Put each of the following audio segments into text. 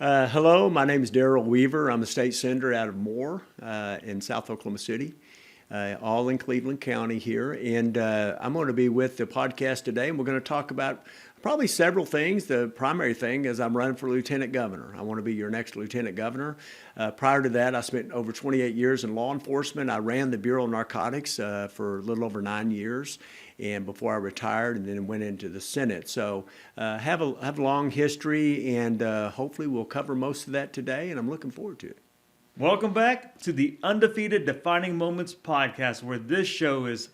Hello, my name is Darrell Weaver. I'm a state senator out of Moore in South Oklahoma City, all in Cleveland County here. And I'm going to be with the podcast today, and we're going to talk about probably several things. The primary thing is I'm running for lieutenant governor. I want to be your next lieutenant governor. Prior to that, I spent over 28 years in law enforcement. I ran the Bureau of Narcotics for a little over 9 years, and before I retired, and then went into the Senate. So have a long history, and hopefully we'll cover most of that today, and I'm looking forward to it. Welcome back to the Undefeated Defining Moments podcast, where this show is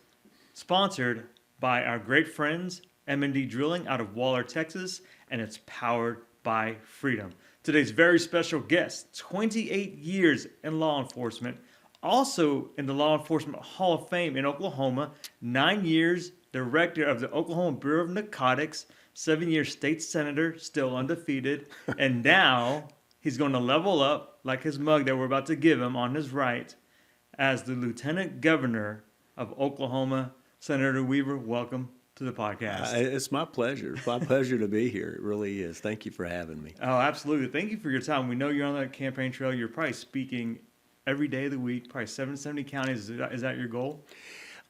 sponsored by our great friends, M&D Drilling out of Waller, Texas, and it's powered by freedom. Today's very special guest, 28 years in law enforcement, also in the Law Enforcement Hall of Fame in Oklahoma, 9 years director of the Oklahoma Bureau of Narcotics, 7-year state senator, still undefeated, and now he's going to level up like his mug that we're about to give him on his right as the lieutenant governor of Oklahoma. Senator Weaver, welcome to the podcast. It's my pleasure. It's my pleasure to be here. It really is. Thank you for having me. Oh, absolutely. Thank you for your time. We know you're on the campaign trail. You're probably speaking every day of the week, probably 770 counties. Is that your goal?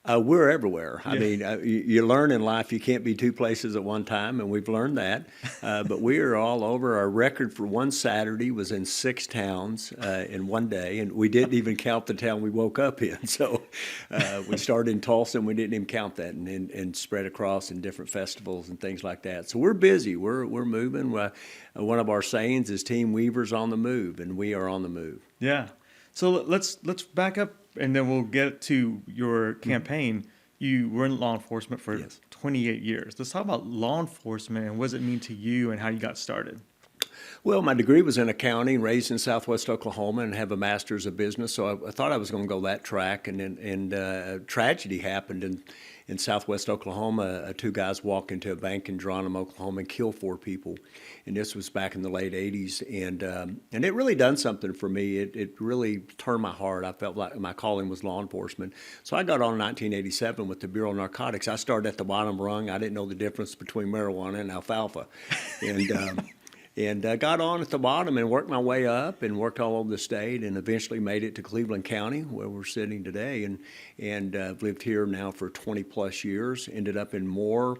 We're everywhere. Yeah. I mean, you learn in life you can't be two places at one time, and we've learned that. But we are all over. Our record for one Saturday was in 6 towns in one day, and we didn't even count the town we woke up in. So we started in Tulsa, and we didn't even count that, and spread across in different festivals and things like that. So we're busy. We're moving. One of our sayings is Team Weaver's on the move, and we are on the move. Yeah. So let's back up, and then we'll get to your campaign. You were in law enforcement for 28 years. Let's talk about law enforcement and what does it mean to you and how you got started. Well, my degree was in accounting, raised in Southwest Oklahoma, and have a master's of business. So I thought I was going to go that track, and tragedy happened in Southwest Oklahoma. 2 guys walked into a bank in Geronimo, Oklahoma, and killed 4 people. And this was back in the late '80s, and it really done something for me. It really turned my heart. I felt like my calling was law enforcement. So I got on in 1987 with the Bureau of Narcotics. I started at the bottom rung. I didn't know the difference between marijuana and alfalfa, and got on at the bottom and worked my way up and worked all over the state and eventually made it to Cleveland County, where we're sitting today, and I've lived here now for 20 plus years. Ended up in Moore,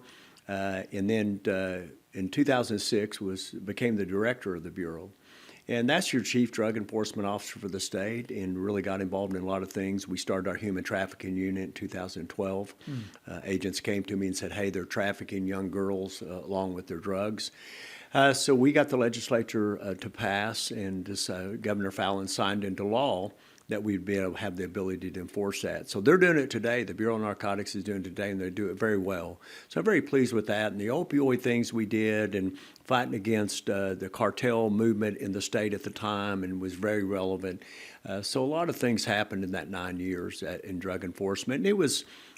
and then in 2006 became the director of the Bureau. And that's your chief drug enforcement officer for the state, and really got involved in a lot of things. We started our human trafficking unit in 2012. Agents came to me and said, hey, they're trafficking young girls along with their drugs. So we got the legislature to pass, and this, Governor Fallon signed into law that we'd be able to have the ability to enforce that. So they're doing it today. The Bureau of Narcotics is doing it today, and they do it very well. So I'm very pleased with that. And the opioid things we did, and fighting against the cartel movement in the state at the time, and was very relevant. So a lot of things happened in that 9 years in drug enforcement. And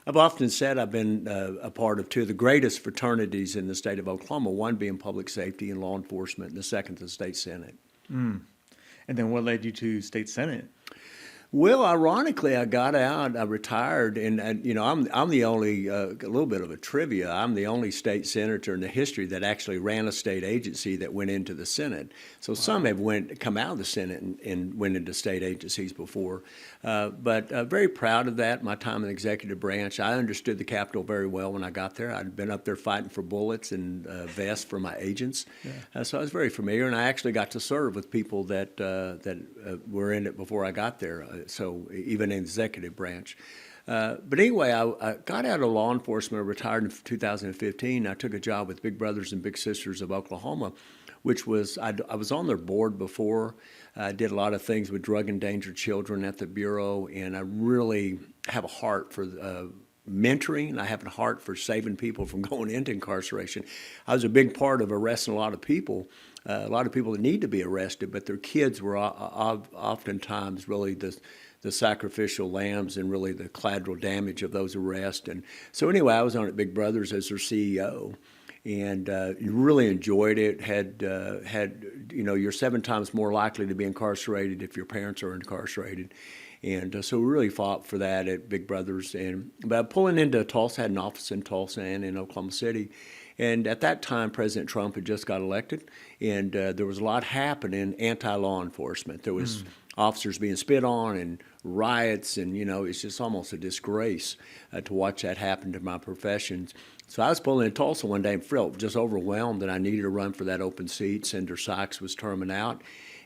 I've often said I've been a part of 2 of the greatest fraternities in the state of Oklahoma, one being public safety and law enforcement, and the second the state Senate. And then what led you to state Senate? Well, ironically, I got out, I retired, and I'm the only, a little bit of a trivia, I'm the only state senator in the history that actually ran a state agency that went into the Senate. So some have come out of the Senate and went into state agencies before. But very proud of that, my time in the executive branch. I understood the Capitol very well when I got there. I'd been up there fighting for bullets and vests for my agents. Yeah. So I was very familiar, and I actually got to serve with people that were in it before I got there. So even in the executive branch. But anyway, I got out of law enforcement, I retired in 2015. I took a job with Big Brothers and Big Sisters of Oklahoma, which was, I was on their board before. I did a lot of things with drug endangered children at the Bureau, and I really have a heart for mentoring. I have a heart for saving people from going into incarceration. I was a big part of arresting a lot of people that need to be arrested, but their kids were oftentimes really the sacrificial lambs and really the collateral damage of those arrests. And so anyway, I was on at Big Brothers as their CEO, and really enjoyed it. You're 7 times more likely to be incarcerated if your parents are incarcerated. And so we really fought for that at Big Brothers. But pulling into Tulsa, had an office in Tulsa and in Oklahoma City. And at that time, President Trump had just got elected, and there was a lot happening anti-law enforcement. There was officers being spit on and riots, and it's just almost a disgrace to watch that happen to my profession. So I was pulling in Tulsa one day and felt just overwhelmed that I needed to run for that open seat. Senator Sykes was terming out.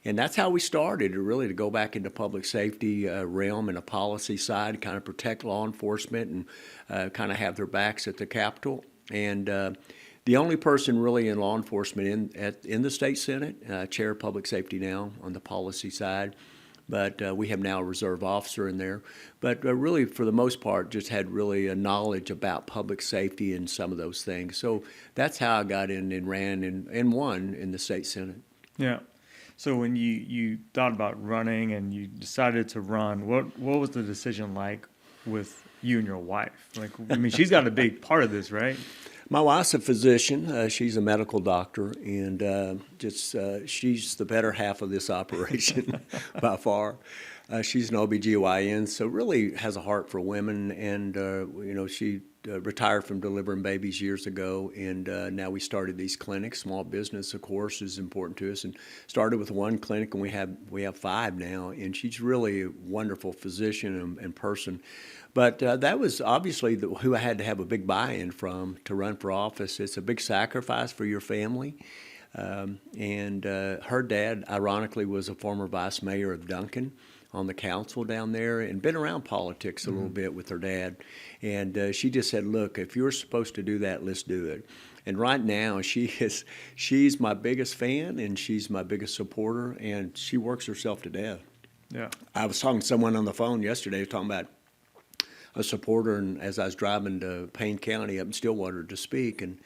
And that's how we started, really, to go back into public safety realm and a policy side, kind of protect law enforcement and kind of have their backs at the Capitol. And the only person really in law enforcement in the state Senate, chair of public safety now on the policy side. But we have now a reserve officer in there. But really, for the most part, just had really a knowledge about public safety and some of those things. So that's how I got in and ran and won in the state Senate. Yeah. So when you thought about running and you decided to run, what was the decision like with you and your wife? Like, I mean, she's got a big part of this, right? My wife's a physician. She's a medical doctor, and she's the better half of this operation by far. She's an OBGYN, so really has a heart for women, and she retired from delivering babies years ago, and now we started these clinics. Small business, of course, is important to us, and started with one clinic, and we have 5 now, and she's really a wonderful physician and person. But that was obviously who I had to have a big buy-in from to run for office. It's a big sacrifice for your family. And her dad, ironically, was a former vice mayor of Duncan on the council down there and been around politics a little bit with her dad. And she just said, look, if you're supposed to do that, let's do it. And right now, she's my biggest fan and she's my biggest supporter, and she works herself to death. Yeah. I was talking to someone on the phone yesterday talking about a supporter, and as I was driving to Payne County up in Stillwater to speak, and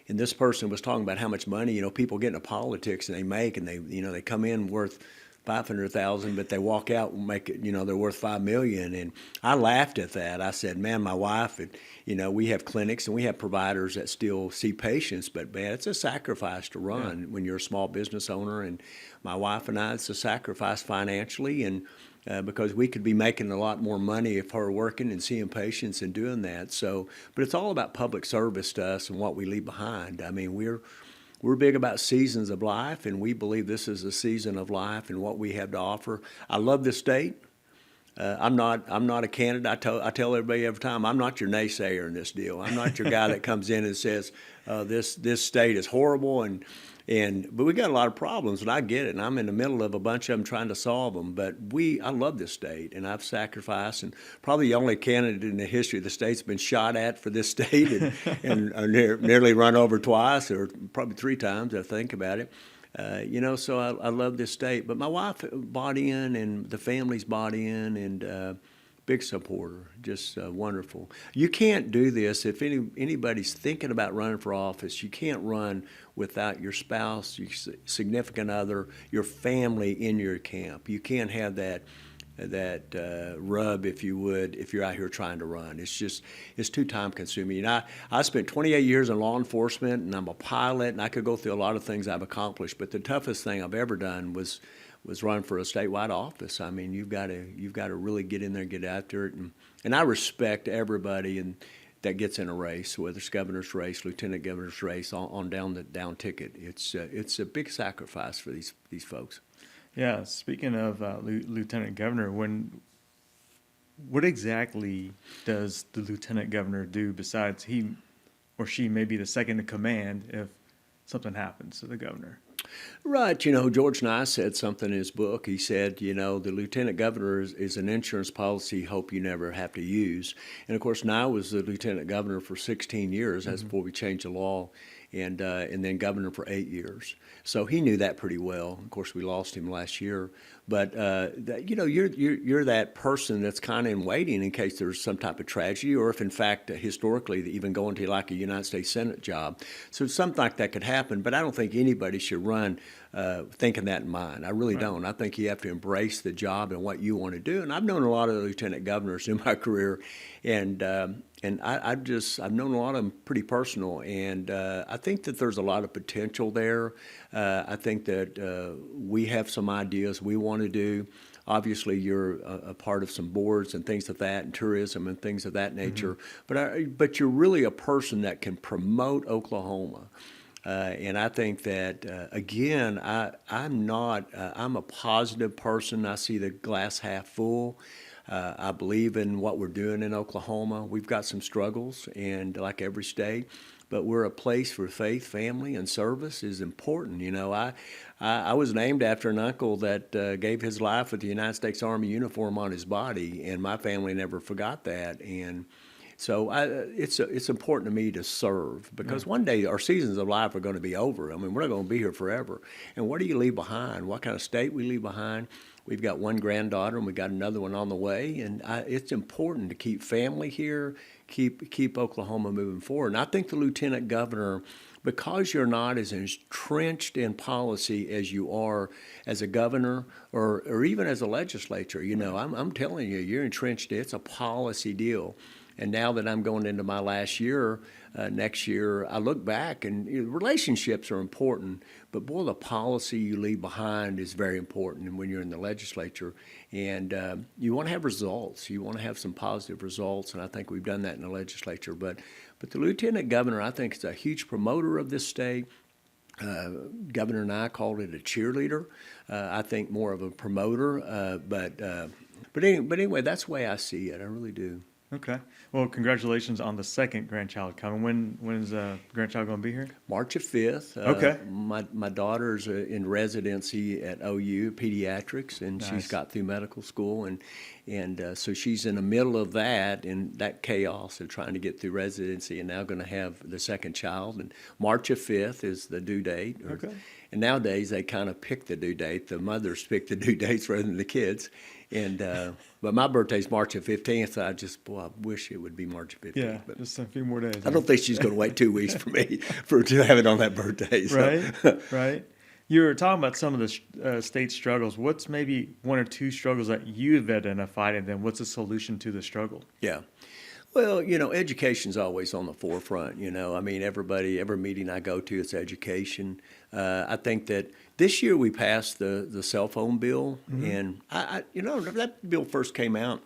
this person was talking about how much money people get into politics and they make, and they come in worth $500,000, but they walk out and make it, they're worth $5 million. And I laughed at that. I said, man, my wife, we have clinics and we have providers that still see patients, but man, it's a sacrifice to run when you're a small business owner. And my wife and I, it's a sacrifice financially, and because we could be making a lot more money if we're working and seeing patients and doing that. So, but it's all about public service to us and what we leave behind. I mean, we're big about seasons of life, and we believe this is a season of life and what we have to offer. I love this state. I'm not a candidate. I tell everybody every time, I'm not your naysayer in this deal. I'm not your guy that comes in and says this state is horrible but we got a lot of problems, and I get it, and I'm in the middle of a bunch of them trying to solve them. But I love this state, and I've sacrificed, and probably the only candidate in the history of the state's been shot at for this state and nearly run over twice, or probably 3 times, I think about it. So I love this state. But my wife bought in, and the family's bought in, and big supporter, just wonderful. You can't do this if anybody's thinking about running for office. You can't run without your spouse, your significant other, your family in your camp. You can't have that rub, if you would, if you're out here trying to run. It's too time consuming. I spent 28 years in law enforcement, and I'm a pilot, and I could go through a lot of things I've accomplished, but the toughest thing I've ever done was run for a statewide office. I mean, you've got to really get in there and get after it. And I respect everybody that gets in a race, whether it's governor's race, lieutenant governor's race, on down the down ticket. It's a big sacrifice for these folks. Yeah. Speaking of lieutenant governor, what exactly does the lieutenant governor do besides he or she may be the second in command if something happens to the governor? Right. George Nye said something in his book. He said, the lieutenant governor is an insurance policy hope you never have to use. And, of course, Nye was the lieutenant governor for 16 years. That's before we changed the law, and then governor for 8 years. So he knew that pretty well. Of course, we lost him last year. But, you're that person that's kind of in waiting in case there's some type of tragedy, or if, in fact, historically, even going to like a United States Senate job. So something like that could happen. But I don't think anybody should run thinking that in mind. I really don't. I think you have to embrace the job and what you want to do. And I've known a lot of lieutenant governors in my career, and I've known a lot of them pretty personal, and I think that there's a lot of potential there. I think that we have some ideas we want to do. obviously you're a part of some boards and things of that, and tourism and things of that nature. But you're really a person that can promote Oklahoma. And I think that, again, I'm a positive person. I see the glass half full. I believe in what we're doing in Oklahoma. We've got some struggles, and like every state, but we're a place where faith, family, and service is important. I was named after an uncle that gave his life with the United States Army uniform on his body, and my family never forgot that. And so it's important to me to serve, because one day our seasons of life are going to be over. I mean, we're not going to be here forever. And what do you leave behind? What kind of state we leave behind? We've got one granddaughter, and we got another one on the way. And it's important to keep family here, keep Oklahoma moving forward. And I think the lieutenant governor, because you're not as entrenched in policy as you are as a governor or even as a legislature, I'm telling you, you're entrenched. It's a policy deal. And now that I'm going into my last year, next year, I look back, and relationships are important, but boy, the policy you leave behind is very important. And when you're in the legislature, and you want to have results, you want to have some positive results, and I think we've done that in the legislature. But the lieutenant governor, I think, is a huge promoter of this state. Governor and I called it a cheerleader. I think more of a promoter. But anyway, that's the way I see it. I really do. Okay. Well, congratulations on the second grandchild coming. When is grandchild going to be here? March 5th. Okay. My daughter's in residency at OU, pediatrics, and she's got through medical school, and so she's in the middle of that, and that chaos of trying to get through residency, and now going to have the second child. And March 5th is the due date. Okay. And nowadays they kind of pick the due date. The mothers pick the due dates rather than the kids. And but my birthday's March 15th. So I wish it would be March 15th. Yeah, but just a few more days. I don't think she's going to wait 2 weeks for me to have it on that birthday. So. Right. You were talking about some of the state struggles. What's maybe one or two struggles that you've identified, and then what's the solution to the struggle? Yeah. Well, education's always on the forefront. I mean, every meeting I go to, it's education. I think that this year we passed the cell phone bill, and that bill first came out.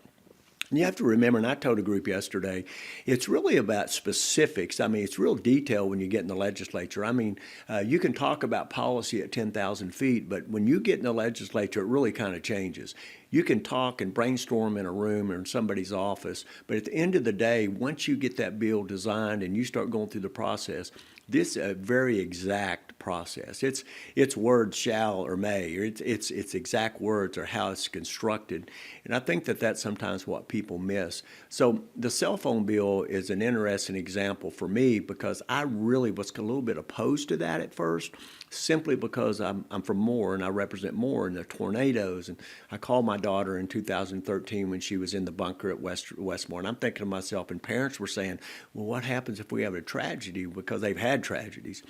And you have to remember, and I told a group yesterday, it's really about specifics. I mean, it's real detail when you get in the legislature. I mean, you can talk about policy at 10,000 feet, but when you get in the legislature, it really kind of changes. You can talk and brainstorm in a room or in somebody's office, but at the end of the day, once you get that bill designed and you start going through the process, this is a very exact process. It's words shall or may, or it's exact words or how it's constructed. And I think that that's sometimes what people miss. So the cell phone bill is an interesting example for me, because I really was a little bit opposed to that at first, simply because I'm from Moore and I represent Moore and the tornadoes. And I called my daughter in 2013 when she was in the bunker at Westmore, and I'm thinking to myself, and parents were saying, well, what happens if we have a tragedy? Because they've had tragedies.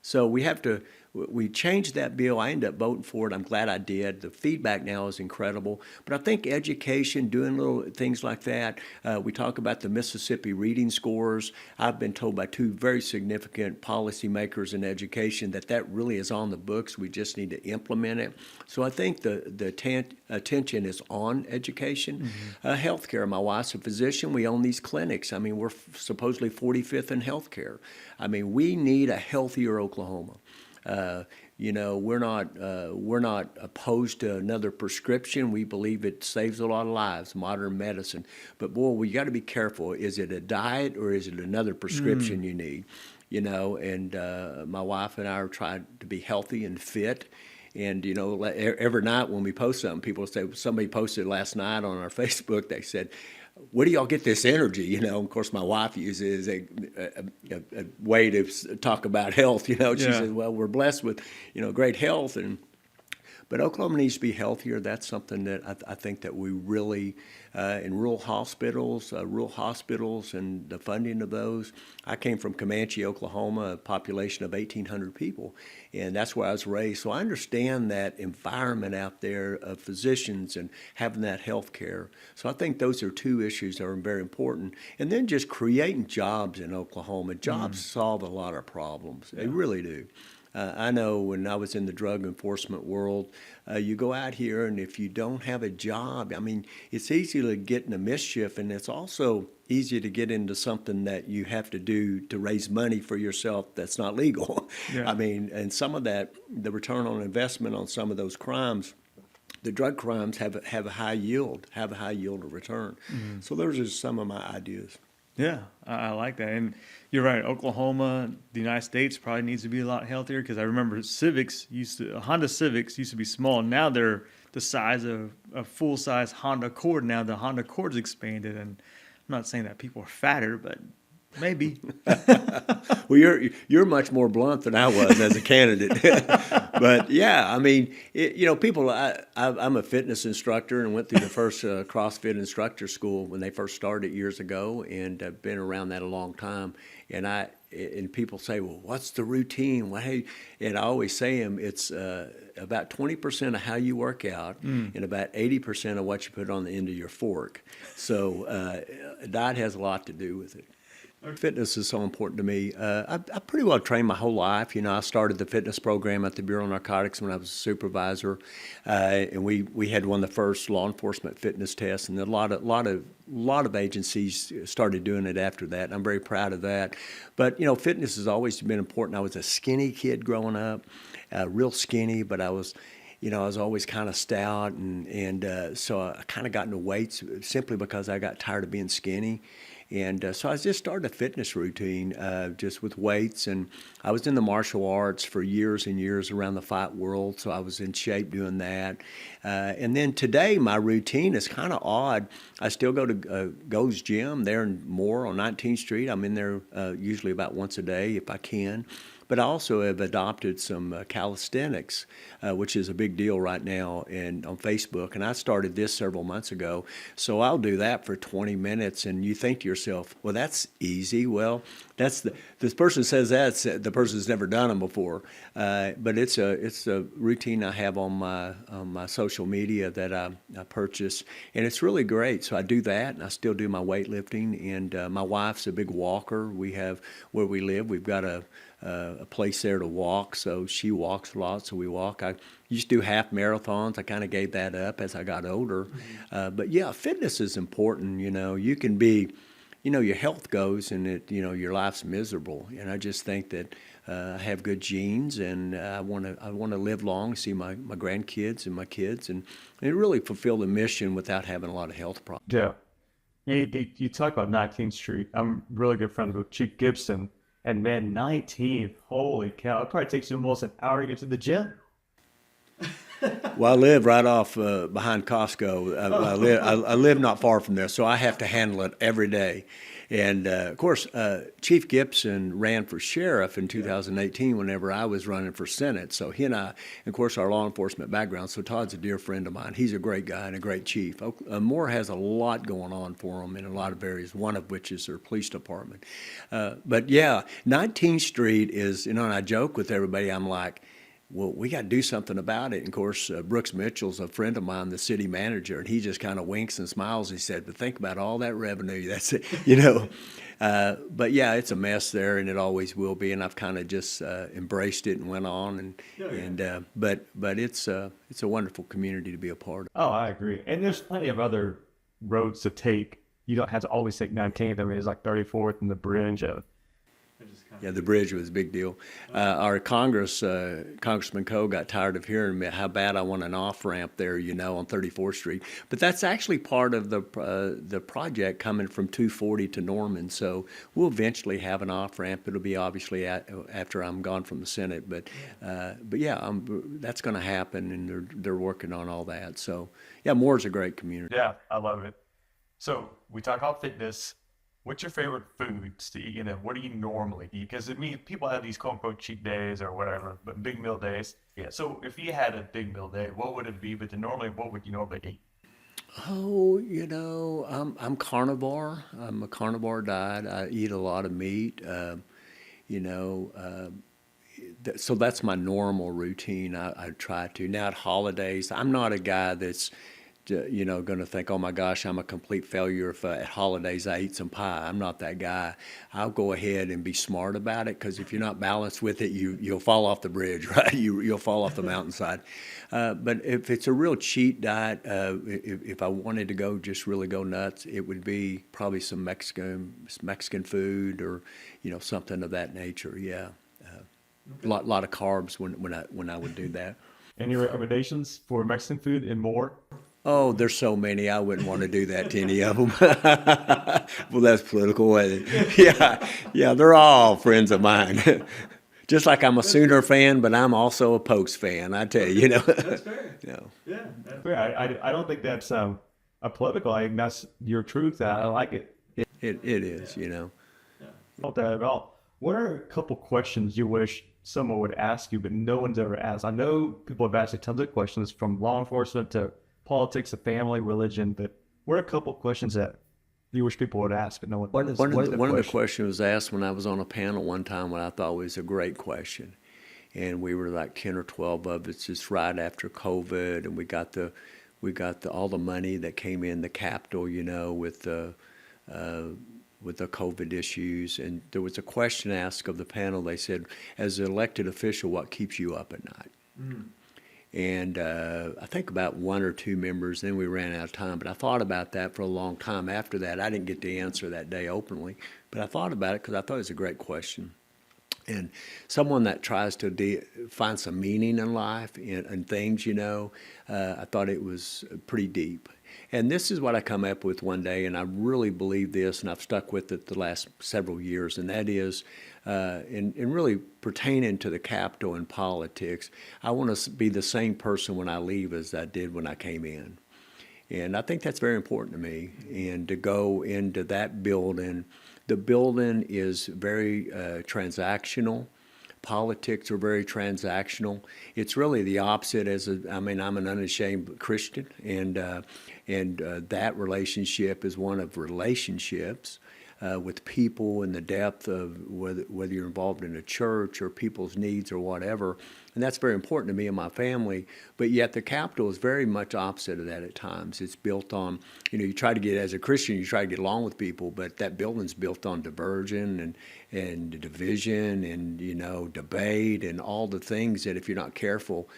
So we changed that bill. I ended up voting for it. I'm glad I did. The feedback now is incredible. But I think education, doing little things like that. We talk about the Mississippi reading scores. I've been told by two very significant policymakers in education that really is on the books. We just need to implement it. So I think the attention is on education. Healthcare. My wife's a physician. We own these clinics. I mean, we're supposedly 45th in healthcare. I mean, we need a healthier Oklahoma. We're not opposed to another prescription. We believe it saves a lot of lives, modern medicine. But boy, we got to be careful. Is it a diet or is it another prescription you need? And my wife and I are trying to be healthy and fit. And, every night when we post something, people say, somebody posted last night on our Facebook, they said, where do y'all get this energy? Of course, my wife uses a way to talk about health. She says, well, we're blessed with, great health. But Oklahoma needs to be healthier. That's something that I think that we really, in rural hospitals and the funding of those. I came from Comanche, Oklahoma, a population of 1,800 people, and that's where I was raised. So I understand that environment out there of physicians and having that health care. So I think those are two issues that are very important. And then just creating jobs in Oklahoma. Jobs solve a lot of problems. They really do. I know when I was in the drug enforcement world, you go out here and if you don't have a job, I mean, it's easy to get into mischief, and it's also easy to get into something that you have to do to raise money for yourself that's not legal. Yeah. I mean, and some of that, the return on investment on some of those crimes, the drug crimes have a high yield, of return. So those are some of my ideas. Yeah, I like that. And you're right. Oklahoma, the United States probably needs to be a lot healthier because I remember Honda Civics used to be small. Now they're the size of a full-size Honda Accord. Now the Honda Accord's expanded, and I'm not saying that people are fatter, but maybe. Well, you're much more blunt than I was as a candidate, but yeah, I mean, people. I'm a fitness instructor and went through the first CrossFit instructor school when they first started years ago, and I've been around that a long time. And people say, well, what's the routine? And I always say it's about 20% of how you work out and about 80% of what you put on the end of your fork. So diet has a lot to do with it. Fitness is so important to me. I pretty well trained my whole life. I started the fitness program at the Bureau of Narcotics when I was a supervisor, and we had one of the first law enforcement fitness tests, and a lot of agencies started doing it after that. And I'm very proud of that. But fitness has always been important. I was a skinny kid growing up, real skinny, but I was always kind of stout, and so I kind of got into weights simply because I got tired of being skinny. And so I just started a fitness routine just with weights. And I was in the martial arts for years and years around the fight world, so I was in shape doing that. And then today my routine is kind of odd. I still go to Go's Gym there in Moore on 19th Street. I'm in there usually about once a day if I can. But I also have adopted some calisthenics, which is a big deal right now on Facebook. And I started this several months ago. So I'll do that for 20 minutes. And you think to yourself, well, that's easy. Well, this person says that's the person's never done them before. But it's a routine I have on my social media that I purchase. And it's really great. So I do that, and I still do my weightlifting. And my wife's a big walker. We have, where we live, we've got a place there to walk, so she walks a lot, so we walk. I used to do half marathons. I kind of gave that up as I got older. But yeah, fitness is important. You can be, your health goes and your life's miserable. And I just think that I have good genes, and I want to live long, see my grandkids and my kids, and really fulfill the mission without having a lot of health problems. Yeah. You talk about 19th Street. I'm really good friends with Chief Gibson. And man, 19th, holy cow. It probably takes you almost an hour to get to the gym. Well, I live right off behind Costco. I live not far from there, so I have to handle it every day. And of course, Chief Gibson ran for sheriff in 2018 whenever I was running for Senate. So he and I, of course, our law enforcement background. So Todd's a dear friend of mine. He's a great guy and a great chief. Moore has a lot going on for him in a lot of areas, one of which is their police department. But yeah, 19th Street is, and I joke with everybody, I'm like, well, we got to do something about it. And of course, Brooks Mitchell's a friend of mine, the city manager, and he just kind of winks and smiles. He said, but think about all that revenue. That's it, But yeah, it's a mess there, and it always will be. And I've kind of just embraced it and went on. But it's a wonderful community to be a part of. Oh, I agree. And there's plenty of other roads to take. You don't have to always take 19th. I mean, it's like 34th and the bridge. Yeah, the bridge was a big deal. Our Congressman Coe got tired of hearing me how bad I want an off-ramp there, on 34th Street. But that's actually part of the project coming from 240 to Norman. So we'll eventually have an off-ramp. It'll be obviously after I'm gone from the Senate. But yeah, that's going to happen, and they're working on all that. So yeah, Moore's a great community. Yeah, I love it. So we talk about fitness. What's your favorite foods to eat? What do you normally eat? Because people have these quote unquote cheat days or whatever, but big meal days. Yeah. So if you had a big meal day, what would it be? But normally, what would you normally eat? Oh, I'm carnivore. I'm a carnivore diet. I eat a lot of meat. So that's my normal routine. I try to. Now at holidays, I'm not a guy that's going to think, oh my gosh, I'm a complete failure if at holidays I eat some pie. I'm not that guy. I'll go ahead and be smart about it, because if you're not balanced with it, you'll fall off the bridge, right? You'll fall off the mountainside. But if it's a real cheat diet, if I wanted to just really go nuts, it would be probably some Mexican food, or something of that nature. Yeah, lot of carbs when I would do that. Any recommendations for Mexican food and more? Oh, there's so many. I wouldn't want to do that to any of them. Well, that's political, wasn't it? Yeah, they're all friends of mine. Just like I'm a Sooner fan, but I'm also a Pokes fan. I tell you, That's fair. Yeah. That's fair. I don't think that's a political. I think that's your truth. I like it. It is, Not that at all. What are a couple questions you wish someone would ask you, but no one's ever asked? I know people have asked you tons of questions, from law enforcement to politics to family, religion, but what are a couple questions that you wish people would ask, but no one? One of the questions was asked when I was on a panel one time, what I thought was a great question. And we were like 10 or 12 of us, just right after COVID, and we got all the money that came in the Capitol, with the COVID issues. And there was a question asked of the panel. They said, as an elected official, what keeps you up at night? Mm. And I think about one or two members, then we ran out of time. But I thought about that for a long time after that. I didn't get to answer that day openly, but I thought about it because I thought it was a great question. And someone that tries to find some meaning in life and things, I thought it was pretty deep. And this is what I come up with one day, and I really believe this, and I've stuck with it the last several years, and that is, in really pertaining to the Capitol and politics, I want to be the same person when I leave as I did when I came in. And I think that's very important to me. And to go into that building, the building is very transactional. Politics are very transactional. It's really the opposite. I'm an unashamed Christian, and that relationship is one of relationships with people, and the depth of whether you're involved in a church or people's needs or whatever. And that's very important to me and my family. But yet the Capitol is very much opposite of that at times. It's built on, you try to get, as a Christian, you try to get along with people, but that building's built on diversion and division and, debate and all the things that if you're not careful,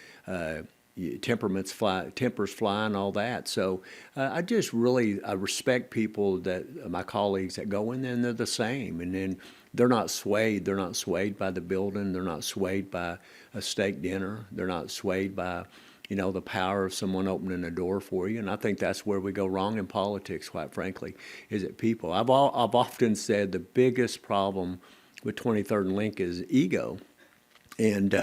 tempers fly and all that. So I respect people my colleagues that go in there and they're the same. And then they're not swayed. They're not swayed by the building. They're not swayed by a steak dinner. They're not swayed by, the power of someone opening a door for you. And I think that's where we go wrong in politics, quite frankly, is that people. I've often said the biggest problem with 23rd and Link is ego. And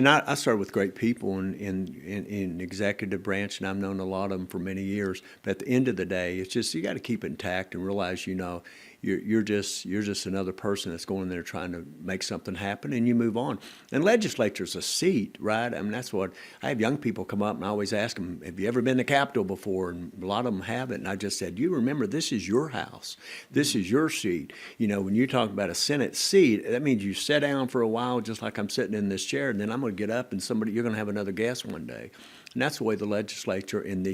I started with great people in executive branch, and I've known a lot of them for many years. But at the end of the day, it's just you got to keep it intact and realize, you're just another person that's going there trying to make something happen, and you move on. And legislature's a seat, right? I mean, that's what I have young people come up, and I always ask them, "Have you ever been to Capitol before?" And a lot of them haven't. And I just said, "You remember, this is your house. This is your seat. When you talk about a Senate seat, that means you sit down for a while, just like I'm sitting in this chair, and then I'm going to get up, and you're going to have another guest one day." And that's the way the legislature and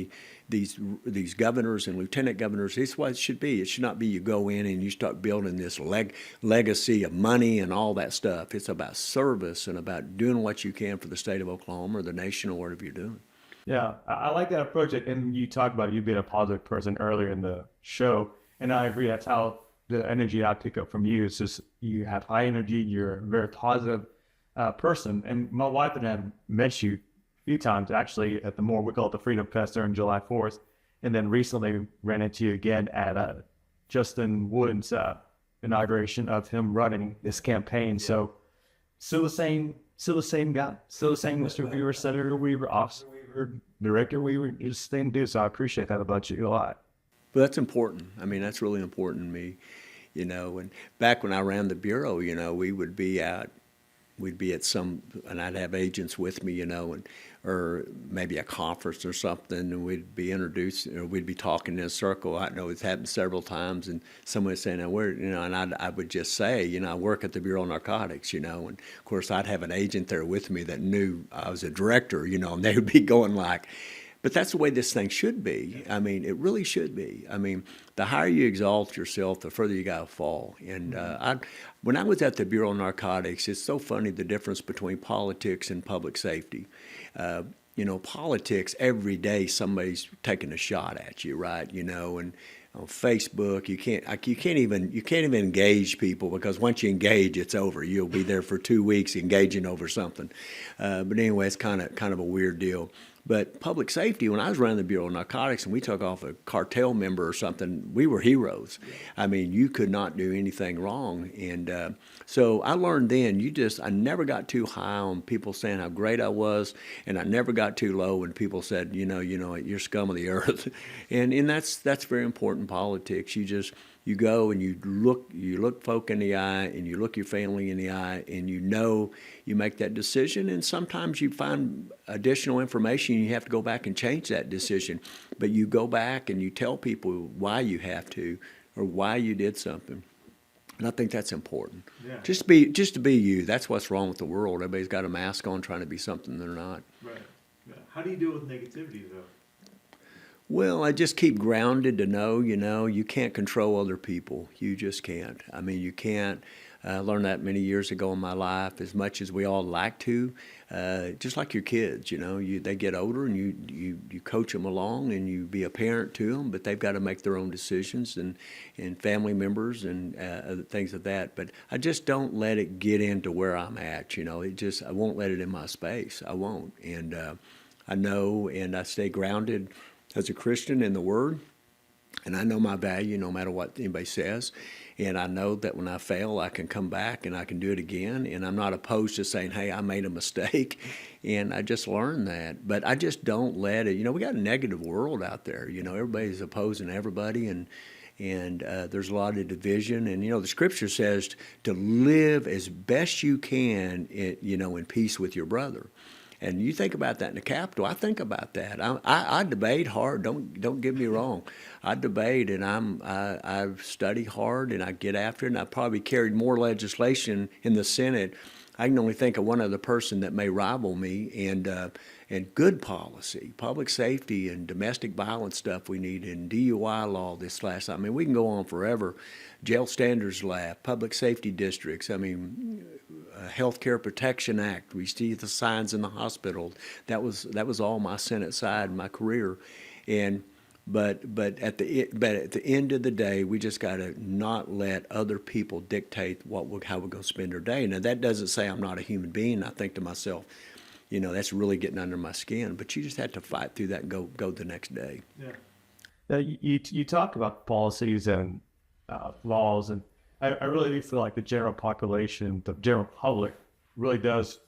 these governors and lieutenant governors, it's what it should be. It should not be you go in and you start building this legacy of money and all that stuff. It's about service and about doing what you can for the state of Oklahoma or the nation or whatever you're doing. Yeah, I like that approach. And you talked about you being a positive person earlier in the show, and I agree. That's how the energy I pick up from you. It's just you have high energy. You're a very positive person. And my wife and I have met you few times actually at we call it the Freedom Fest during July 4th, and then recently ran into you again at Justin Wood's inauguration of him running this campaign. So still the same guy, still the same Mr. Weaver, Senator Weaver, Officer Weaver, Director Weaver, you're the same dude. So I appreciate that about you a lot. But that's important. I mean, that's really important to me, and back when I ran the Bureau, we would be out. We'd be at and I'd have agents with me, or maybe a conference or something, and we'd be introduced, or we'd be talking in a circle. I know it's happened several times, and someone would say, "Now where," and I would just say, I work at the Bureau of Narcotics, and of course I'd have an agent there with me that knew I was a director, and they would be going like, But that's the way this thing should be. I mean, it really should be. I mean, the higher you exalt yourself, the further you got to fall. And when I was at the Bureau of Narcotics, it's so funny the difference between politics and public safety. Politics, every day somebody's taking a shot at you, right? And on Facebook, you can't even engage people, because once you engage, it's over. You'll be there for 2 weeks engaging over something. But anyway, it's kind of a weird deal. But public safety, when I was running the Bureau of Narcotics and we took off a cartel member or something, we were heroes. I mean, you could not do anything wrong. And so I learned then, I never got too high on people saying how great I was, and I never got too low when people said, you're scum of the earth. And that's very important in politics. You go and you look folk in the eye, and you look your family in the eye, and you make that decision. And sometimes you find additional information, and you have to go back and change that decision. But you go back and you tell people why you have to, or why you did something. And I think that's important. Yeah. Just to be you. That's what's wrong with the world. Everybody's got a mask on, trying to be something they're not. Right. Yeah. How do you deal with negativity, though? Well, I just keep grounded to know, you can't control other people. You just can't. I mean, you can't. I learned that many years ago in my life, as much as we all like to. Just like your kids, they get older, and you coach them along, and you be a parent to them, but they've got to make their own decisions, and family members and things of that. But I just don't let it get into where I'm at. I won't let it in my space. I won't. And I know, and I stay grounded as a Christian in the Word, and I know my value no matter what anybody says, and I know that when I fail, I can come back and I can do it again, and I'm not opposed to saying, hey, I made a mistake, and I just learned that. But I just don't let it, we got a negative world out there, everybody's opposing everybody, and there's a lot of division, and the Scripture says to live as best you can, in peace with your brother. And you think about that in the Capitol. I think about that. I debate hard. Don't get me wrong. I debate, and I study hard, and I get after it. And I probably carried more legislation in the Senate. I can only think of one other person that may rival me. And good policy, public safety, and domestic violence stuff we need, and DUI law. I mean, we can go on forever. Jail standards lab, public safety districts. I mean, Healthcare Protection Act. We see the signs in the hospital. That was all my Senate side, my career, but at the end of the day, we just got to not let other people dictate how we're going to spend our day. Now, that doesn't say I'm not a human being. I think to myself, that's really getting under my skin. But you just have to fight through that and go the next day. Yeah. Now, you talk about policies and laws, and I really do feel like the general population, the general public, really does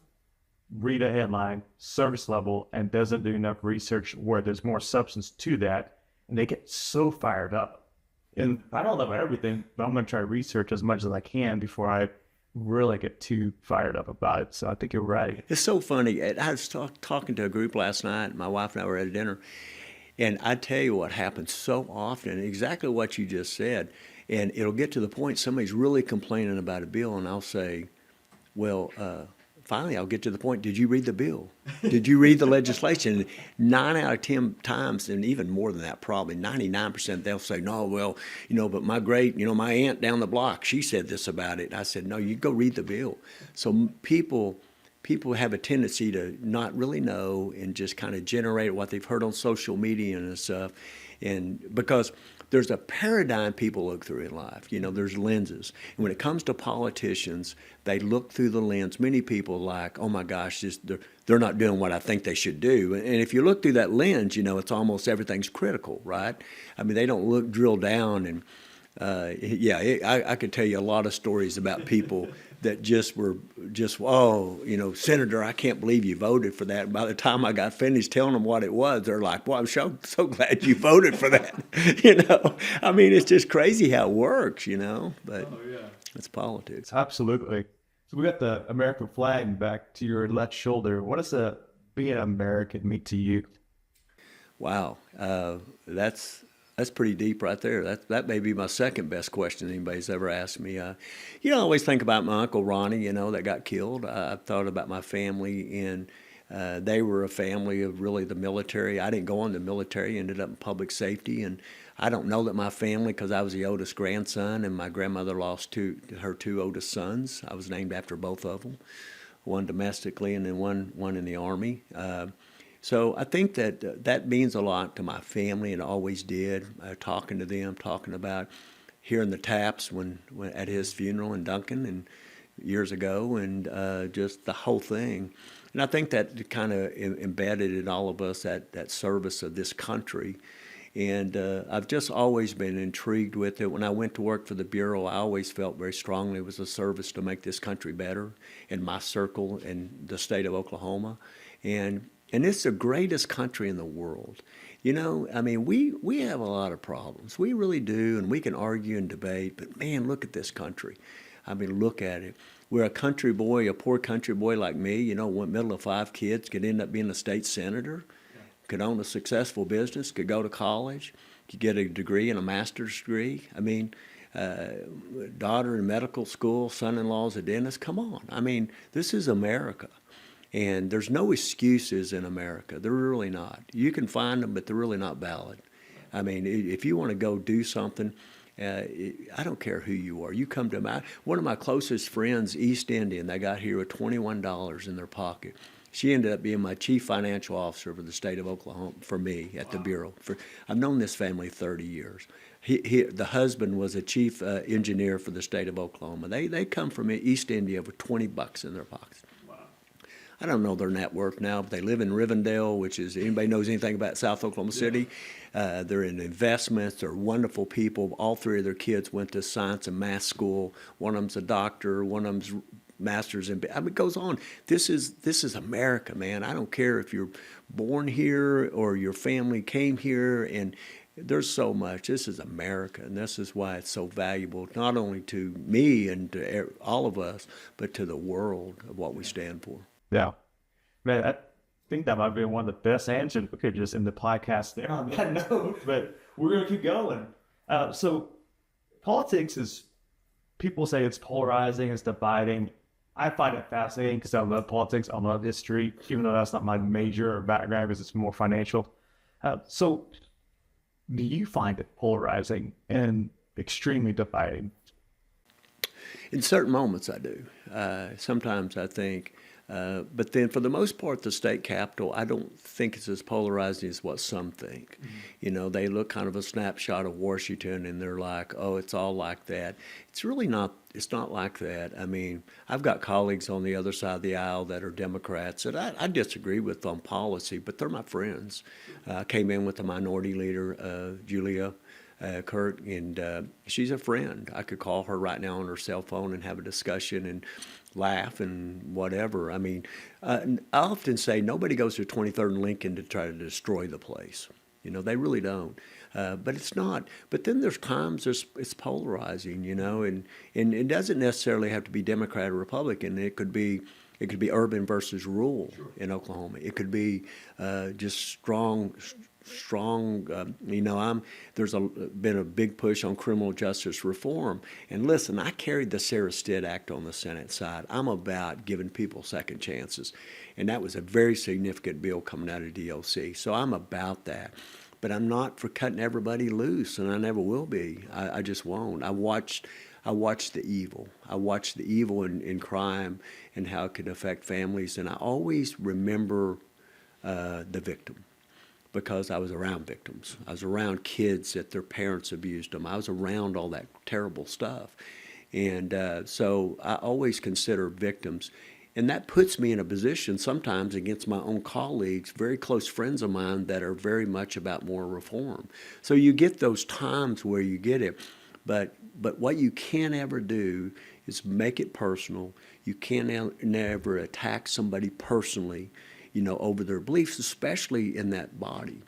read a headline, service level, and doesn't do enough research where there's more substance to that, and they get so fired up. And I don't know everything, but I'm going to try to research as much as I can before I really get too fired up about it. So I think you're right. It's so funny. I was talking to a group last night. My wife and I were at a dinner, and I tell you what happens so often, exactly what you just said. And it'll get to the point somebody's really complaining about a bill, and I'll say, well, finally I'll get to the point, did you read the bill? Did you read the legislation? 9 out of 10 times, and even more than that, probably 99%, they'll say, no, well, but my aunt down the block, she said this about it. I said, no, you go read the bill. So people have a tendency to not really know and just kind of generate what they've heard on social media and stuff. And because there's a paradigm people look through in life. There's lenses. And when it comes to politicians, they look through the lens. Many people like, oh my gosh, they're not doing what I think they should do. And if you look through that lens, it's almost everything's critical, right? I mean, they don't drill down. And I could tell you a lot of stories about people that Senator, I can't believe you voted for that. And by the time I got finished telling them what it was, they're like, well, I'm so glad you voted for that. I mean, it's just crazy how it works, but it's politics. Absolutely. So we got the American flag back to your left shoulder. What does being an American mean to you? Wow. That's pretty deep right there. That may be my second best question anybody's ever asked me. I always think about my Uncle Ronnie, that got killed. I've thought about my family, and They were a family of really the military. I didn't go on the military, ended up in public safety. And I don't know that my family, because I was the oldest grandson, and my grandmother lost her two oldest sons. I was named after both of them, one domestically and then one in the Army. So I think that means a lot to my family, and always did. Talking to them, talking about hearing the taps when at his funeral in Duncan and years ago, and just the whole thing. And I think that kind of embedded in all of us that service of this country. And I've just always been intrigued with it. When I went to work for the Bureau, I always felt very strongly it was a service to make this country better in my circle in the state of Oklahoma. And it's the greatest country in the world. You know, I mean, we have a lot of problems. We really do, and we can argue and debate, but man, look at this country. I mean, look at it. We're a country boy, a poor country boy like me, you know, one middle of five kids, could end up being a state senator, could own a successful business, could go to college, could get a degree and a master's degree. I mean, daughter in medical school, son-in-law's a dentist. Come on. I mean, this is America. And there's no excuses in America. They're really not. You can find them, but they're really not valid. I mean, if you want to go do something, I don't care who you are. You come to one of my closest friends, East Indian, they got here with $21 in their pocket. She ended up being my chief financial officer for the state of Oklahoma, for me at the Bureau. I've known this family 30 years. The husband was a chief engineer for the state of Oklahoma. They come from East India with $20 in their pockets. I don't know their net worth now, but they live in Rivendell, which is, anybody knows anything about South Oklahoma City? They're in investments. They're wonderful people. All three of their kids went to science and math school. One of them's a doctor. One of them's master's in, I mean, it goes on. This is America, man. I don't care if you're born here or your family came here, and there's so much. This is America, and this is why it's so valuable, not only to me and to all of us, but to the world of what we stand for. Yeah. Man, I think that might be one of the best answers we could just end the podcast there on that note, but we're going to keep going. So politics is, people say it's polarizing, it's dividing. I find it fascinating because I love politics, I love history, even though that's not my major or background because it's more financial. So do you find it polarizing and extremely dividing? In certain moments I do. Sometimes I think, but then for the most part, the state capitol, I don't think it's as polarizing as what some think. Mm-hmm. You know, they look kind of a snapshot of Washington and they're like, oh, it's all like that. It's really not, it's not like that. I mean, I've got colleagues on the other side of the aisle that are Democrats that I disagree with on policy, but they're my friends. I came in with the minority leader, Julia Kurt, and she's a friend. I could call her right now on her cell phone and have a discussion and laugh and whatever. I mean, I often say nobody goes to 23rd and Lincoln to try to destroy the place. You know, they really don't. But it's not. But then there's times it's polarizing, you know, and it doesn't necessarily have to be Democrat or Republican. It could be urban versus rural in Oklahoma. It could be just strong. You know, there's been a big push on criminal justice reform. And listen, I carried the Sarah Stitt Act on the Senate side. I'm about giving people second chances. And that was a very significant bill coming out of DOC. So I'm about that. But I'm not for cutting everybody loose, and I never will be. I just won't. I watched the evil. I watched the evil in crime and how it could affect families. And I always remember the victim, because I was around victims. I was around kids that their parents abused them. I was around all that terrible stuff. And so I always consider victims. And that puts me in a position sometimes against my own colleagues, very close friends of mine that are very much about more reform. So you get those times where you get it. But what you can't ever do is make it personal. You can't never attack somebody personally, you know, over their beliefs, especially in that body.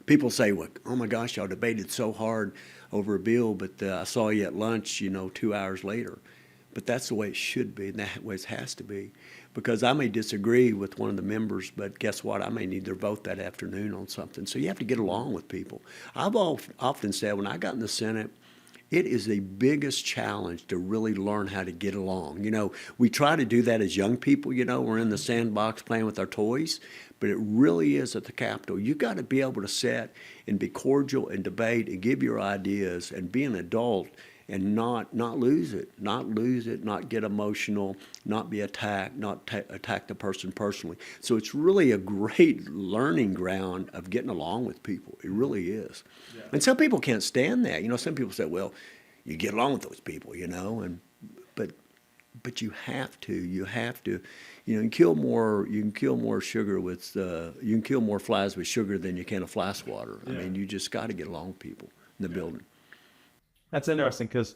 People say, well, oh my gosh, y'all debated so hard over a bill, but I saw you at lunch, you know, 2 hours later. But that's the way it should be, and that way it has to be. Because I may disagree with one of the members, but guess what? I may need their vote that afternoon on something. So you have to get along with people. I've often said when I got in the Senate, It is the biggest challenge to really learn how to get along. We try to do that as young people, we're in the sandbox playing with our toys, but it really is at the Capitol. You got to be able to sit and be cordial and debate and give your ideas and be an adult and not lose it, not get emotional, not be attacked, not attack the person personally. So it's really a great learning ground of getting along with people. It really is. Yeah. And some people can't stand that. Some people say, well, you get along with those people, but you have to. You can kill more sugar with you can kill more flies with sugar than you can a fly swatter. Yeah. I mean, you just got to get along with people in the building. That's interesting because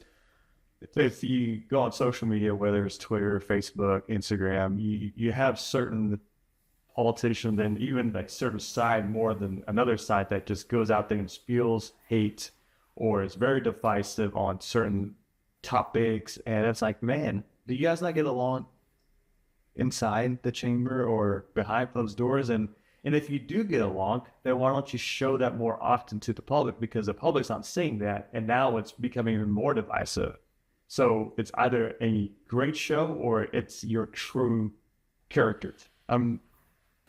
if you go on social media, whether it's Twitter, Facebook, Instagram, you have certain politicians and even like certain side more than another side that just goes out there and spews hate or is very divisive on certain topics. And it's like, man, do you guys not get along inside the chamber or behind closed doors? And if you do get along, then why don't you show that more often to the public? Because the public's not seeing that, and now it's becoming even more divisive. So it's either a great show or it's your true characters.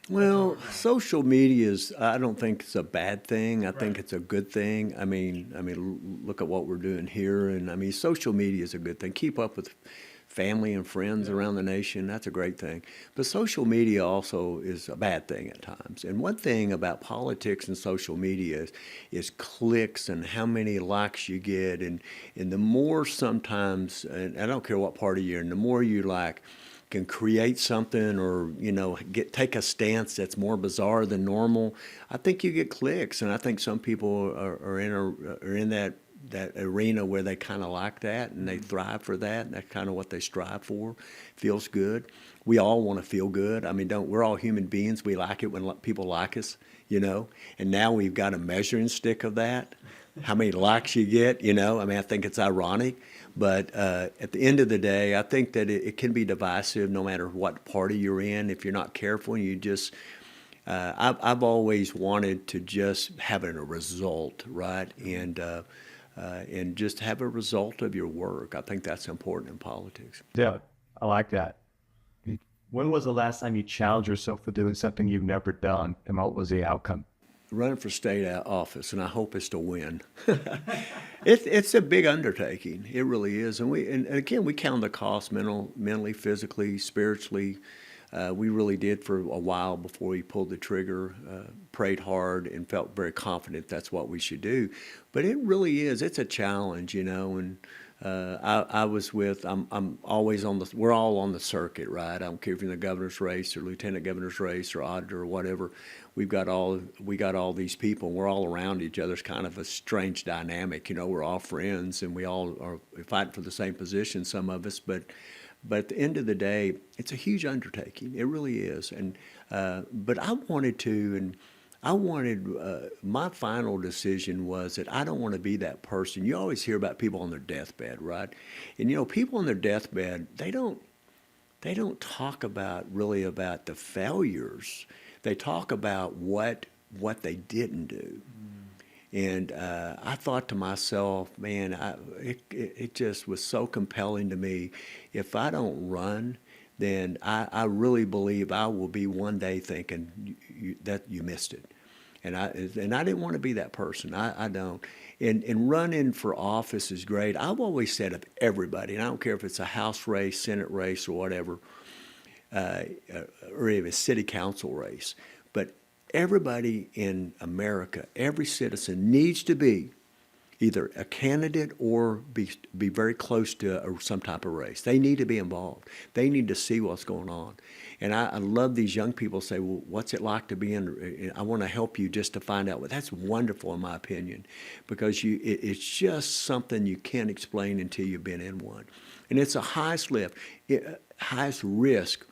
Well, social media I don't think it's a bad thing. I think it's a good thing. I mean, look at what we're doing here, and social media is a good thing. Keep up with family and friends around the nation, that's a great thing. But social media also is a bad thing at times. And one thing about politics and social media is clicks and how many likes you get. And the more sometimes, and I don't care what party you're in, the more you can create something or, take a stance that's more bizarre than normal, I think you get clicks. And I think some people are in that arena where they kind of like that and they thrive for that, and that's kind of what they strive for. Feels good. We all want to feel good. We're all human beings. We like it when people like us, and now we've got a measuring stick of that, how many likes you get, I think it's ironic, but at the end of the day, I think that it can be divisive no matter what party you're in. If you're not careful and you just I've always wanted to just have a result, right? And just have a result of your work. I think that's important in politics. Yeah, I like that. When was the last time you challenged yourself for doing something you've never done, and what was the outcome? Running for state office, and I hope it's to win. It's a big undertaking. It really is. And again, we count the cost mentally, physically, spiritually. We really did for a while before we pulled the trigger, prayed hard and felt very confident that's what we should do. But it really is. It's a challenge, and I was I'm always we're all on the circuit, right? I don't care if you're in the governor's race or lieutenant governor's race or auditor or whatever. We got all these people, and we're all around each other. It's kind of a strange dynamic, we're all friends and we all are fighting for the same position, some of us, but at the end of the day, it's a huge undertaking. It really is. And but I wanted my final decision was that I don't want to be that person. You always hear about people on their deathbed, right? And people on their deathbed, they don't talk about the failures. They talk about what they didn't do. And I thought to myself, man, it just was so compelling to me. If I don't run, then I really believe I will be one day thinking that you missed it. And I didn't want to be that person. I don't. And running for office is great. I've always said of everybody, and I don't care if it's a House race, Senate race, or whatever, or even a city council race, but everybody in America, every citizen needs to be either a candidate or be very close to some type of race. They need to be involved. They need to see what's going on. And I love these young people say, well, what's it like to be in? I want to help you just to find out. Well, that's wonderful in my opinion, because it's just something you can't explain until you've been in one. And it's the highest risk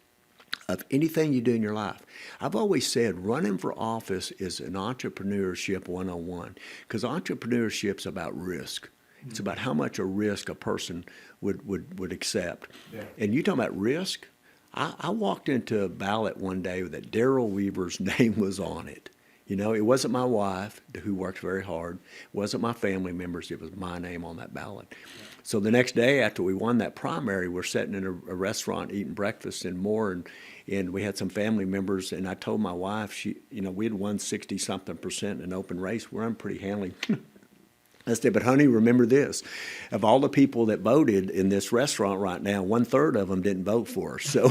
of anything you do in your life. I've always said running for office is an entrepreneurship 101, because entrepreneurship's about risk. It's about how much a risk a person would accept. Yeah. And you talking about risk? I walked into a ballot one day that Darrell Weaver's name was on it. You know, it wasn't my wife who worked very hard. It wasn't my family members. It was my name on that ballot. So the next day after we won that primary, we're sitting in a restaurant eating breakfast and more, and we had some family members, and I told my wife, we had won 60-something% in an open race. We're pretty handily. I said, but honey, remember this. Of all the people that voted in this restaurant right now, 1/3 of them didn't vote for us. So,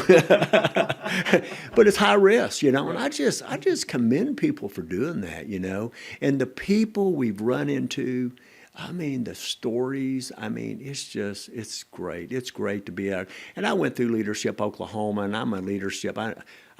but it's high risk, and I just commend people for doing that, And the people we've run into, the stories, it's great. It's great to be out. And I went through Leadership Oklahoma, and I'm a leadership.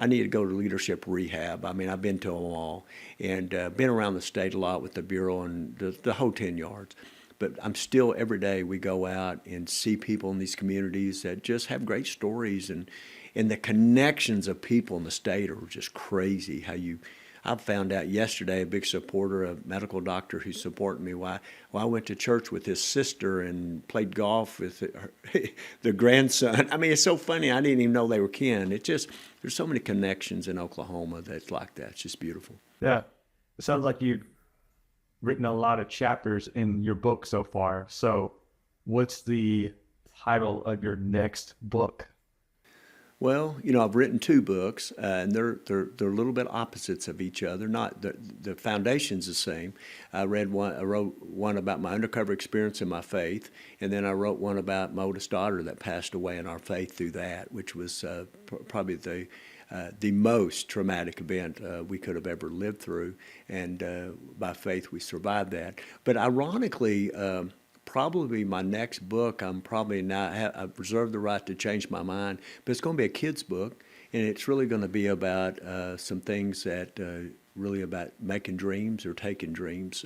I need to go to leadership rehab. I've been to them all, and been around the state a lot with the Bureau and the whole 10 yards. But I'm still, every day we go out and see people in these communities that just have great stories, and the connections of people in the state are just crazy. I found out yesterday, a big supporter, a medical doctor who's supporting me. I went to church with his sister and played golf with the grandson. It's so funny. I didn't even know they were kin. There's so many connections in Oklahoma that's like that. It's just beautiful. Yeah. It sounds like you've written a lot of chapters in your book so far. So what's the title of your next book? Well, I've written 2 books, and they're a little bit opposites of each other. Not the foundation's the same. I wrote one about my undercover experience in my faith, and then I wrote one about my oldest daughter that passed away in our faith through that, which was probably the most traumatic event we could have ever lived through, and by faith we survived that. But ironically, probably my next book, I've reserved the right to change my mind, but it's going to be a kid's book, and it's really going to be about some things that really about making dreams or taking dreams,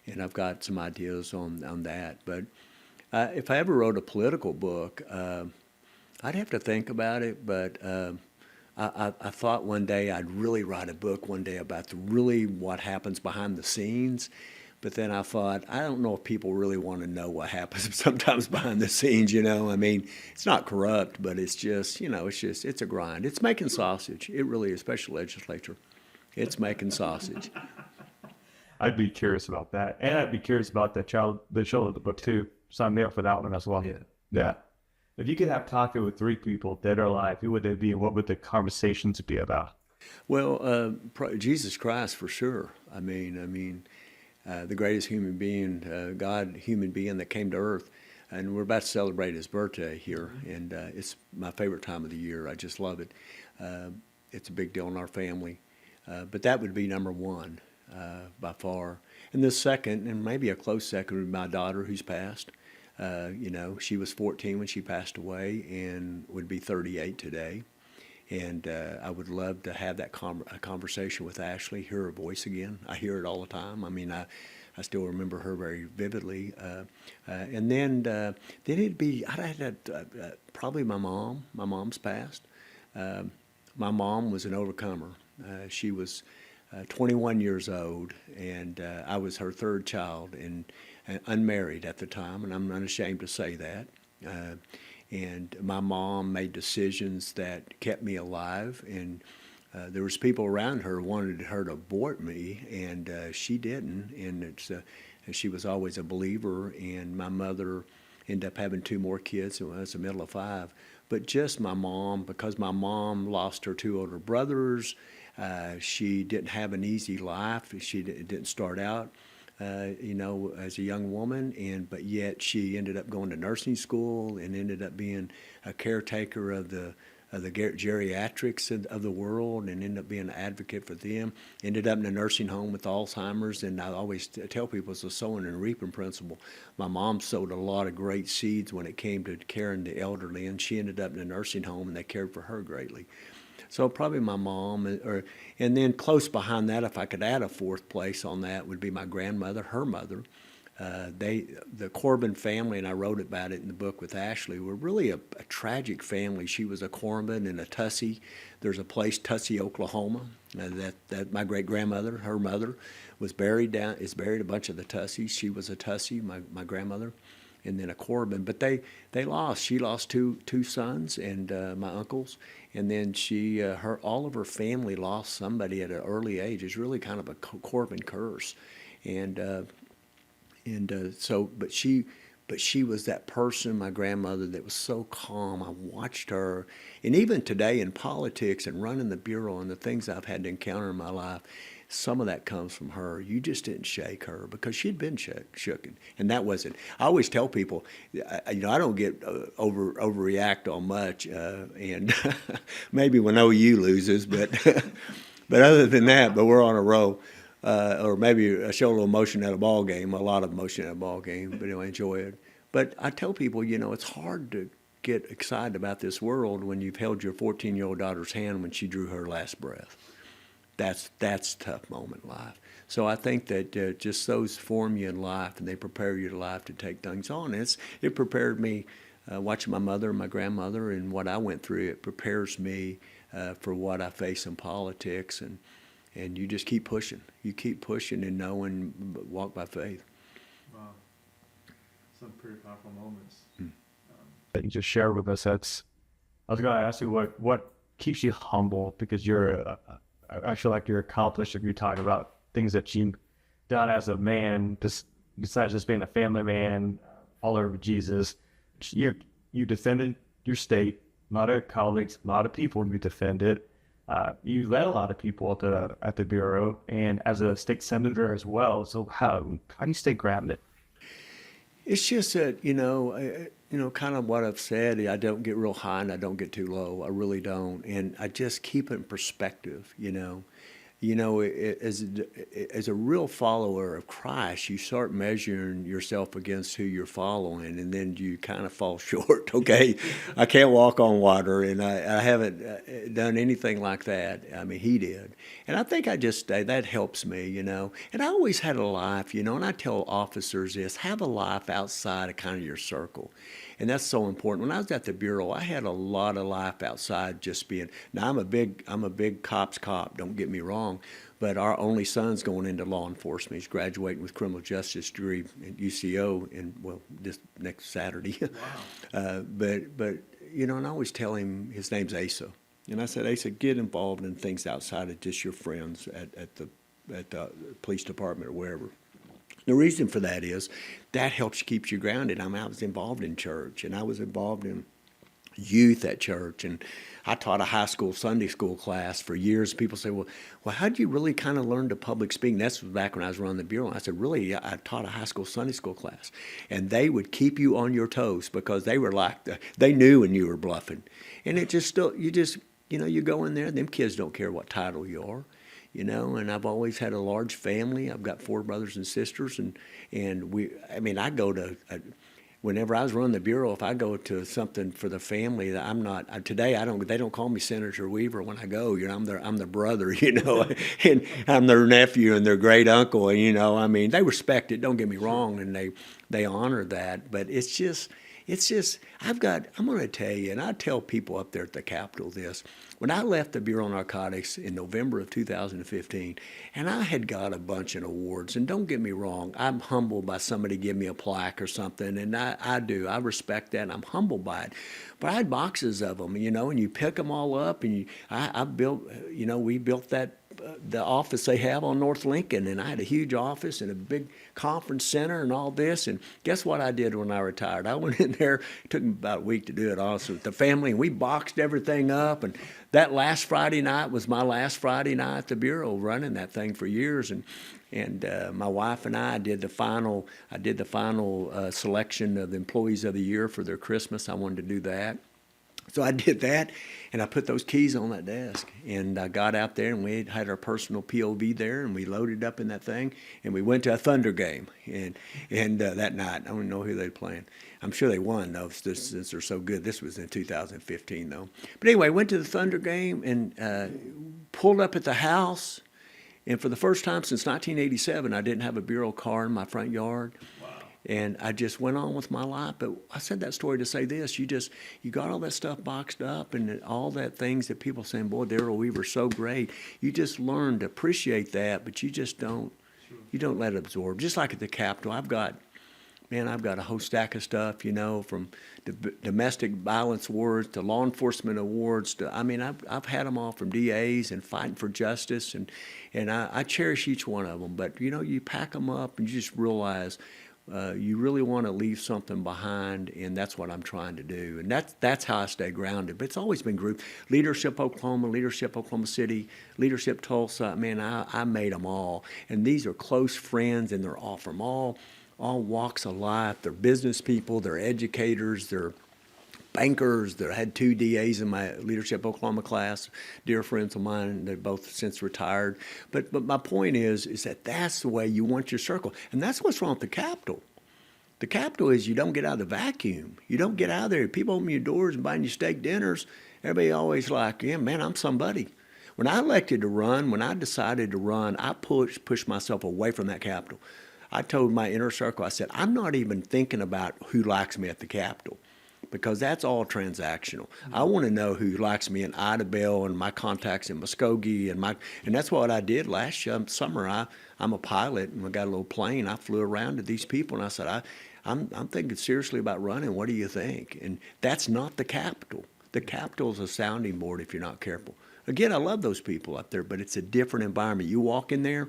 and I've got some ideas on that. But if I ever wrote a political book, I'd have to think about it, but I thought one day I'd really write a book one day about really what happens behind the scenes. But then I thought, I don't know if people really want to know what happens sometimes behind the scenes, It's not corrupt, but it's just, it's a grind. It's making sausage. It really is. Special legislature. It's making sausage. I'd be curious about that. And I'd be curious about the show of the book too. Sign me up for that one as well. Yeah. If you could have coffee with 3 people, dead or alive, who would they be, and what would the conversations be about? Well, Jesus Christ for sure. The greatest human being, human being that came to earth. And we're about to celebrate his birthday here, and it's my favorite time of the year. I just love it. It's a big deal in our family. But that would be number 1 by far. And the second, and maybe a close second, would be my daughter who's passed. She was 14 when she passed away and would be 38 today. And I would love to have that conversation with Ashley, hear her voice again. I hear it all the time. I still remember her very vividly. And then it'd be, probably my mom. My mom's passed. My mom was an overcomer. She was 21 years old, and I was her 3rd child, and unmarried at the time, and I'm unashamed to say that. And my mom made decisions that kept me alive, and there was people around her who wanted her to abort me, and she didn't. And she was always a believer. And my mother ended up having 2 more kids, and I was the middle of 5. But just my mom, because my mom lost her 2 older brothers, she didn't have an easy life. She didn't start out as a young woman, but yet she ended up going to nursing school and ended up being a caretaker of the geriatrics of the world, and ended up being an advocate for them. Ended up in a nursing home with Alzheimer's, and I always tell people it's a sowing and reaping principle. My mom sowed a lot of great seeds when it came to caring the elderly, and she ended up in a nursing home, and they cared for her greatly. So probably my mom, and then close behind that, if I could add a 4th place on that, would be my grandmother, her mother. The Corbin family, and I wrote about it in the book with Ashley, were really a tragic family. She was a Corbin and a Tussey. There's a place, Tussey, Oklahoma, that my great-grandmother, her mother, is buried a bunch of the Tusseys. She was a Tussey, my grandmother. and then a Corbin. But they lost. She lost two sons and my uncles, and then all of her family lost somebody at an early age. It's really kind of a Corbin curse, but she was that person, my grandmother, that was so calm. I watched her, and even today in politics and running the bureau and the things I've had to encounter in my life, some of that comes from her. You just didn't shake her because she'd been shooken, and that wasn't. I always tell people, I don't get overreact on much, and maybe when OU loses, but but other than that, but we're on a roll. Or maybe I show a little emotion at a ball game, a lot of emotion at a ball game, but anyway, enjoy it. But I tell people, it's hard to get excited about this world when you've held your 14-year-old daughter's hand when she drew her last breath. That's a tough moment in life. So I think that just those form you in life and they prepare you to life to take things on. It prepared me, watching my mother and my grandmother and what I went through. It prepares me for what I face in politics, and you just keep pushing. You keep pushing and knowing, walk by faith. Wow. Some pretty powerful moments. That you just shared with us. I was going to ask you what keeps you humble, because I feel like you're accomplished if you talk about things that you've done as a man, just besides just being a family man, follower of Jesus. You defended your state, a lot of colleagues, a lot of people you defended. You led a lot of people at the Bureau, and as a state senator as well. So how do you stay grounded? It's just that, kind of what I've said. I don't get real high and I don't get too low. I really don't. And I just keep it in perspective, as a real follower of Christ, you start measuring yourself against who you're following, and then you kind of fall short. Okay, I can't walk on water, and I haven't done anything like that. I mean, he did, and I think that helps me, And I always had a life, and I tell officers this: have a life outside of kind of your circle. And that's so important. When I was at the Bureau, I had a lot of life outside just being. Now I'm a big cop's cop. Don't get me wrong, but our only son's going into law enforcement. He's graduating with criminal justice degree at UCO this next Saturday. Wow. But and I always tell him his name's Asa, and I said, Asa, get involved in things outside of just your friends at the police department or wherever. The reason for that is that helps keep you grounded. I was involved in church, and I was involved in youth at church, and I taught a high school Sunday school class for years. People say, well, how did you really kind of learn to public speaking? That's back when I was running the Bureau. I said, really, I taught a high school Sunday school class, and they would keep you on your toes because they were they knew when you were bluffing, and you go in there. Them kids don't care what title you are. And I've always had a large family. I've got 4 brothers and sisters, and I go to, whenever I was running the Bureau, if I go to something for the family, they don't call me Senator Weaver when I go, I'm their brother, and I'm their nephew and their great uncle, and they respect it, don't get me wrong, and they honor that, but it's just, I'm going to tell you, and I tell people up there at the Capitol this. When I left the Bureau of Narcotics in November of 2015, and I had got a bunch of awards, and don't get me wrong, I'm humbled by somebody giving me a plaque or something, and I do. I respect that, and I'm humbled by it. But I had boxes of them, and you pick them all up, and I built, we built that, the office they have on North Lincoln, and I had a huge office and a big conference center and all this, and guess what I did when I retired? I went in there, it took me about a week to do it also with the family, and we boxed everything up, and that last Friday night was my last Friday night at the Bureau, running that thing for years, and my wife and I did the final selection of the Employees of the Year for their Christmas. I wanted to do that. So I did that, and I put those keys on that desk, and I got out there, and we had our personal POV there, and we loaded up in that thing, and we went to a Thunder game, and that night, I don't know who they were playing. I'm sure they won, though, since they're so good. This was in 2015, though. But anyway, went to the Thunder game and pulled up at the house, and for the first time since 1987, I didn't have a Bureau car in my front yard. And I just went on with my life. But I said that story to say this. You got all that stuff boxed up and all that things that people saying, boy, Darrell Weaver's so great. You just learn to appreciate that, but you just don't let it absorb. Just like at the Capitol, I've got man, I've got a whole stack of stuff, from domestic violence awards to law enforcement awards to, I've had them all, from DAs and fighting for justice, and I cherish each one of them. But you pack them up and you just realize you really want to leave something behind, and that's what I'm trying to do. And that's how I stay grounded. But it's always been group leadership Oklahoma, leadership Oklahoma City, leadership Tulsa. Man, I made them all, and these are close friends, and they're all from all walks of life. They're business people, they're educators, they're bankers. I had 2 DAs in my Leadership Oklahoma class, dear friends of mine. They're both since retired. But my point is that that's the way you want your circle. And that's what's wrong with the Capitol. The Capitol is you don't get out of the vacuum. You don't get out of there. People open your doors and buying you steak dinners. Everybody always like, yeah, man, I'm somebody. When I elected to run, when I decided to run, I pushed myself away from that Capitol. I told my inner circle, I said, I'm not even thinking about who likes me at the Capitol, because that's all transactional. I want to know who likes me in Idabel and my contacts in Muskogee, and that's what I did last summer. I'm a pilot, and I got a little plane. I flew around to these people, and I said, I'm thinking seriously about running. What do you think? And that's not the Capitol. The Capitol is a sounding board if you're not careful. Again, I love those people up there, but it's a different environment. You walk in there,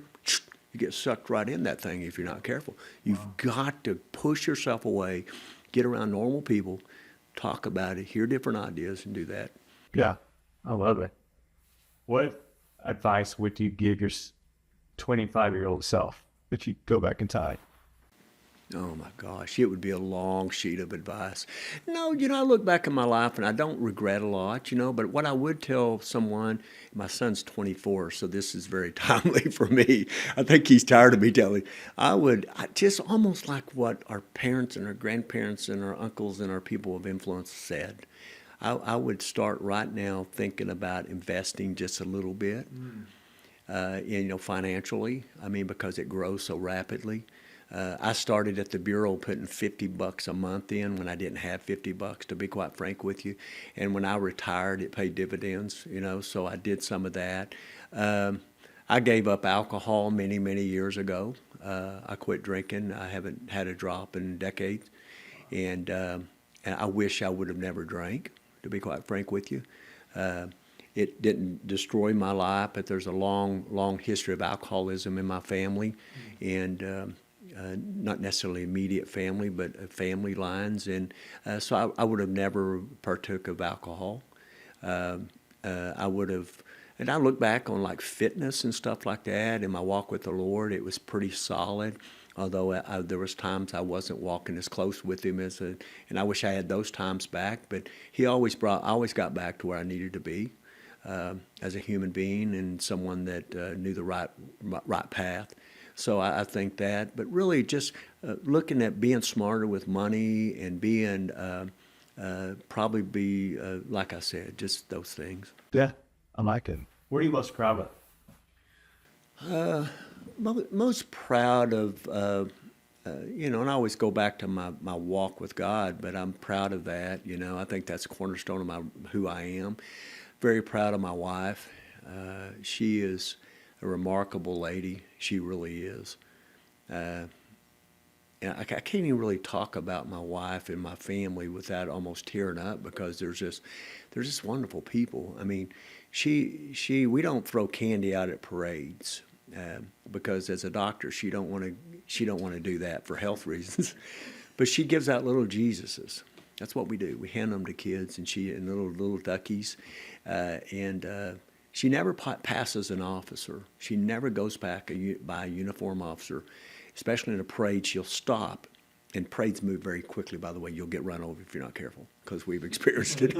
you get sucked right in that thing if you're not careful. You've got to push yourself away, get around normal people, talk about it, hear different ideas, and do that. Yeah, I love it. What advice would you give your 25-year-old self if you go back in time? Oh my gosh, it would be a long sheet of advice. No, I look back in my life and I don't regret a lot, but what I would tell someone, my son's 24, so this is very timely for me. I think he's tired of me telling. I just almost like what our parents and our grandparents and our uncles and our people of influence said. I would start right now thinking about investing just a little bit, financially. Because it grows so rapidly. I started at the Bureau putting $50 a month in when I didn't have $50, to be quite frank with you. And when I retired, it paid dividends, so I did some of that. I gave up alcohol many, many years ago. I quit drinking. I haven't had a drop in decades. And I wish I would have never drank, to be quite frank with you. It didn't destroy my life, but there's a long, long history of alcoholism in my family. And not necessarily immediate family, but family lines. And so I would have never partook of alcohol. I would have, and I look back on like fitness and stuff like that, and my walk with the Lord, it was pretty solid. Although there was times I wasn't walking as close with him and I wish I had those times back. But he always got back to where I needed to be as a human being and someone that knew the right path. So I think that, but really just looking at being smarter with money and being probably be, like I said, just those things. Yeah, I like it. What are you most proud of? Most proud of, and I always go back to my walk with God, but I'm proud of that. I think that's a cornerstone of who I am. Very proud of my wife. She is a remarkable lady. She really is. And I can't even really talk about my wife and my family without almost tearing up, because they're just wonderful people. We don't throw candy out at parades because as a doctor she don't want to do that for health reasons. But she gives out little Jesuses. That's what we do. We hand them to kids and little duckies, and she never passes an officer. She never goes back by a uniform officer, especially in a parade. She'll stop, and parades move very quickly, by the way. You'll get run over if you're not careful, because we've experienced it.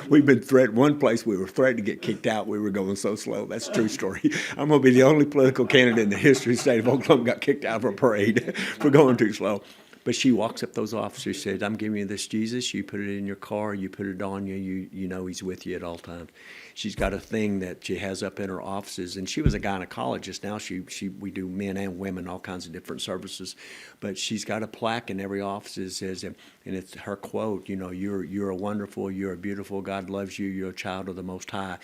We've been threatened. One place we were threatened to get kicked out. We were going so slow. That's a true story. I'm going to be the only political candidate in the history of the state of Oklahoma got kicked out of a parade for going too slow. But she walks up those officers, says, I'm giving you this Jesus. You put it in your car. You put it on you. You know he's with you at all times. She's got a thing that she has up in her offices. And she was a gynecologist. Now we do men and women, all kinds of different services. But she's got a plaque in every office that says, and it's her quote, you're a wonderful, you're a beautiful, God loves you, you're a child of the Most High.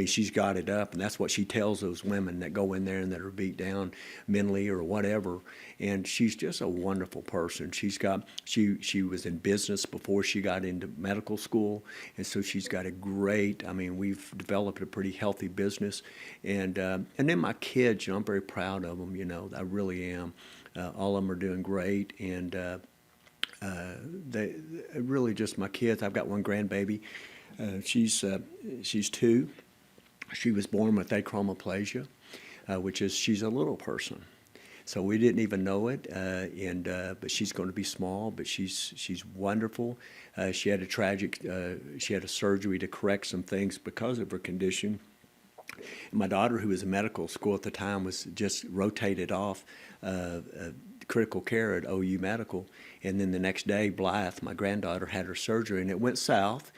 She's got it up. And that's what she tells those women that go in there and that are beat down mentally or whatever. And she's just a wonderful person. children. She was in business before she got into medical school, and so she's got a great. I mean, we've developed a pretty healthy business, and then my kids. I'm very proud of them. I really am. All of them are doing great, and they really just my kids. I've got one grandbaby. She's 2. She was born with achromoplasia, which is she's a little person. So we didn't even know it, but she's going to be small, but she's wonderful. She had a surgery to correct some things because of her condition. My daughter, who was in medical school at the time, was just rotated off critical care at OU Medical. And then the next day, Blythe, my granddaughter, had her surgery, and it went south.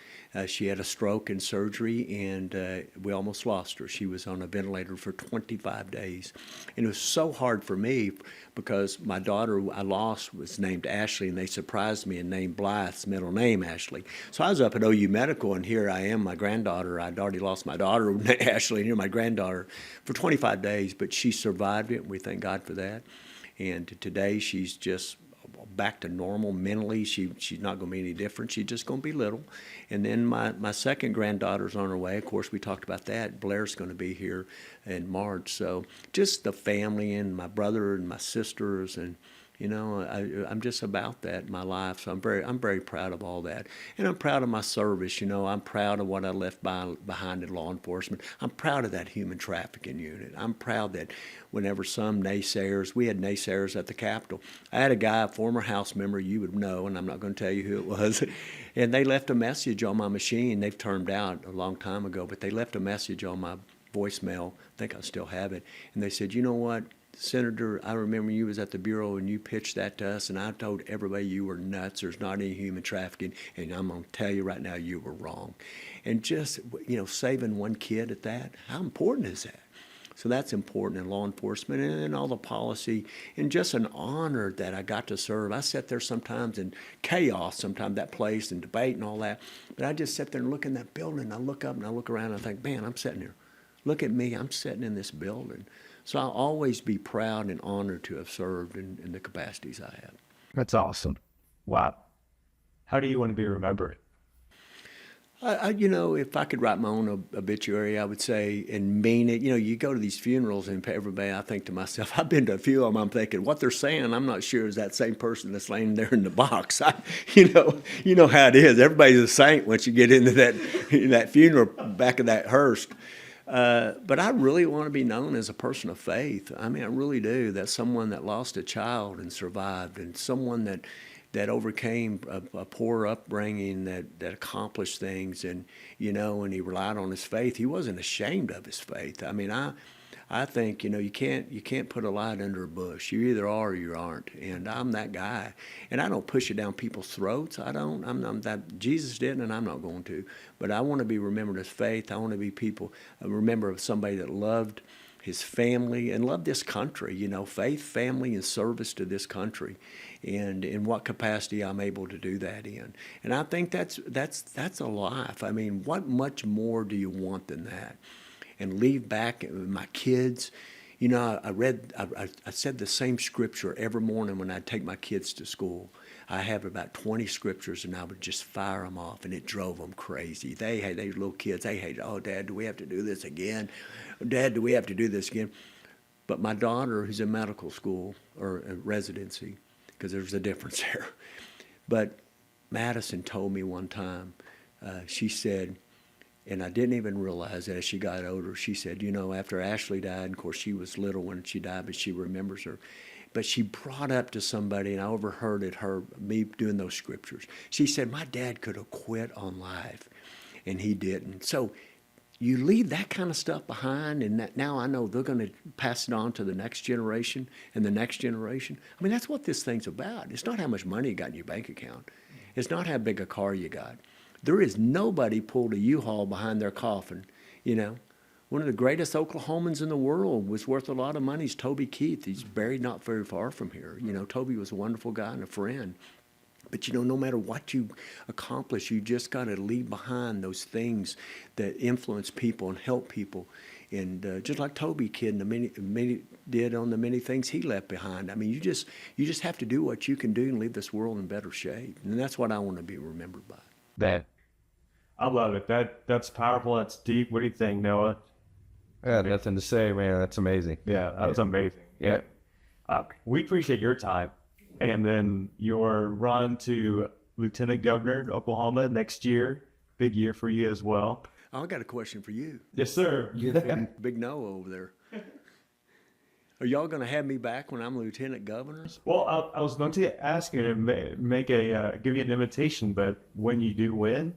She had a stroke and surgery, and we almost lost her. She was on a ventilator for 25 days. And it was so hard for me because my daughter I lost was named Ashley, and they surprised me and named Blythe's middle name Ashley. So I was up at OU Medical, and here I am, my granddaughter. I'd already lost my daughter, Ashley, and here my granddaughter for 25 days, but she survived it, and we thank God for that. And today she's just back to normal mentally. She's not going to be any different. She's just going to be little. And then my second granddaughter's on her way. Of course, we talked about that. Blair's going to be here in March. So just the family and my brother and my sisters, and I'm just about that in my life. So I'm very proud of all that, and I'm proud of my service. I'm proud of what I left behind in law enforcement. I'm proud of that human trafficking unit. I'm proud that whenever some naysayers, we had naysayers at the Capitol. I had a guy, a former House member, you would know, and I'm not going to tell you who it was, and they left a message on my machine. They've turned out a long time ago, but they left a message on my voicemail. I think I still have it, and they said, "You know what, Senator, I remember you was at the Bureau and you pitched that to us, and I told everybody you were nuts. There's not any human trafficking, and I'm going to tell you right now you were wrong." And just, saving one kid at that, how important is that? So that's important in law enforcement and all the policy, and just an honor that I got to serve. I sat there sometimes in chaos, sometimes that place, and debate and all that, but I just sit there and look in that building, and I look up and I look around and I think, man, I'm sitting here. Look at me, I'm sitting in this building. So I'll always be proud and honored to have served in the capacities I have. That's awesome. Wow. How do you want to be remembered? If I could write my own obituary, I would say, and mean it. You go to these funerals, and everybody, I think to myself, I've been to a few of them, I'm thinking, what they're saying, I'm not sure is that same person that's laying there in the box. You know how it is. Everybody's a saint once you get into that funeral back of that hearse. But I really want to be known as a person of faith. I mean, I really do. That's someone that lost a child and survived, and someone that overcame a poor upbringing, that accomplished things, and and he relied on his faith. He wasn't ashamed of his faith. I mean, I think you can't put a light under a bush. You either are or you aren't, and I'm that guy. And I don't push it down people's throats. I don't. I'm that Jesus didn't, and I'm not going to. But I want to be remembered as faith. I want to be remember somebody that loved his family and loved this country. Faith, family, and service to this country, and in what capacity I'm able to do that in. And I think that's a life. I mean, what much more do you want than that? And leave back my kids. I said the same scripture every morning when I'd take my kids to school. I have about 20 scriptures, and I would just fire them off, and it drove them crazy. They little kids, they hated, "Oh, Dad, do we have to do this again? Dad, do we have to do this again?" But my daughter, who's in medical school or residency, because there's a difference there. But Madison told me one time, she said, and I didn't even realize that as she got older, she said, after Ashley died, and of course she was little when she died, but she remembers her. But she brought up to somebody, and I overheard me doing those scriptures. She said, "My dad could have quit on life, and he didn't." So you leave that kind of stuff behind, and now I know they're going to pass it on to the next generation and the next generation. I mean, that's what this thing's about. It's not how much money you got in your bank account. It's not how big a car you got. There is nobody pulled a U-Haul behind their coffin, One of the greatest Oklahomans in the world was worth a lot of money. Is Toby Keith. He's buried not very far from here. Toby was a wonderful guy and a friend. But, no matter what you accomplish, you just got to leave behind those things that influence people and help people. and just like Toby Kid and the many did on the many things he left behind. I mean, you just have to do what you can do and leave this world in better shape, and that's what I want to be remembered by. That. I love it. That's powerful. That's deep. What do you think, Noah? Yeah, nothing to say, man. That's amazing. Yeah, that's amazing. Yeah. We appreciate your time. And then your run to Lieutenant Governor of Oklahoma next year. Big year for you as well. I got a question for you. Yes, sir. Big Noah over there. Are y'all going to have me back when I'm Lieutenant Governor? Well, I was going to ask you to make give you an invitation, but when you do win,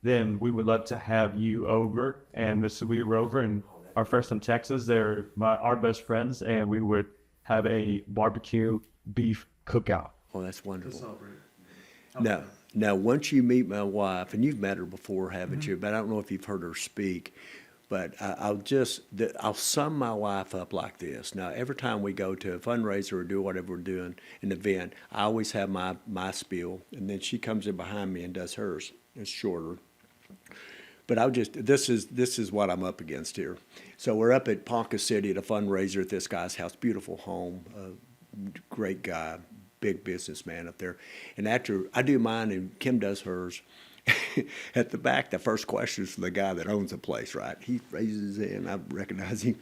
then we would love to have you over and Mr. Weaver over and our friends from Texas. They're our best friends, and we would have a barbecue beef cookout. Oh, that's wonderful. Now, once you meet my wife, and you've met her before, haven't you? But I don't know if you've heard her speak. But I'll sum my wife up like this. Now, every time we go to a fundraiser or do whatever we're doing, an event, I always have my spiel, and then she comes in behind me and does hers. It's shorter. But this is what I'm up against here. So we're up at Ponca City at a fundraiser at this guy's house, beautiful home, great guy, big businessman up there. And after I do mine and Kim does hers, at the back, the first question is from the guy that owns the place, right? He raises his hand, I recognize him.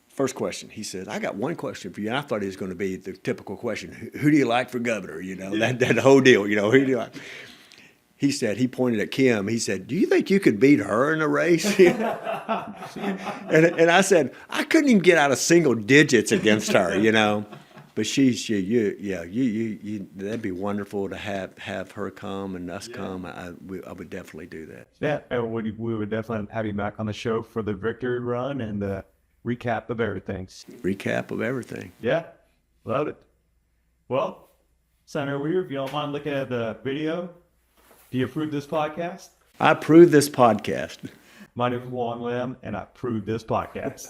First question, he says, I got one question for you. And I thought it was going to be the typical question, who do you like for governor? You know, that whole deal, you know, who do you like? He said, he pointed at Kim, he said, do you think you could beat her in a race? and I said, I couldn't even get out of single digits against her, you know. But that'd be wonderful to have her come and us come. I would definitely do that. Yeah, and we would definitely have you back on the show for the victory run and the recap of everything. Recap of everything. Yeah, love it. Well, Senator Weaver, if you don't mind looking at the video, do you approve this podcast? I approve this podcast. My name is Juan Lim, and I approve this podcast.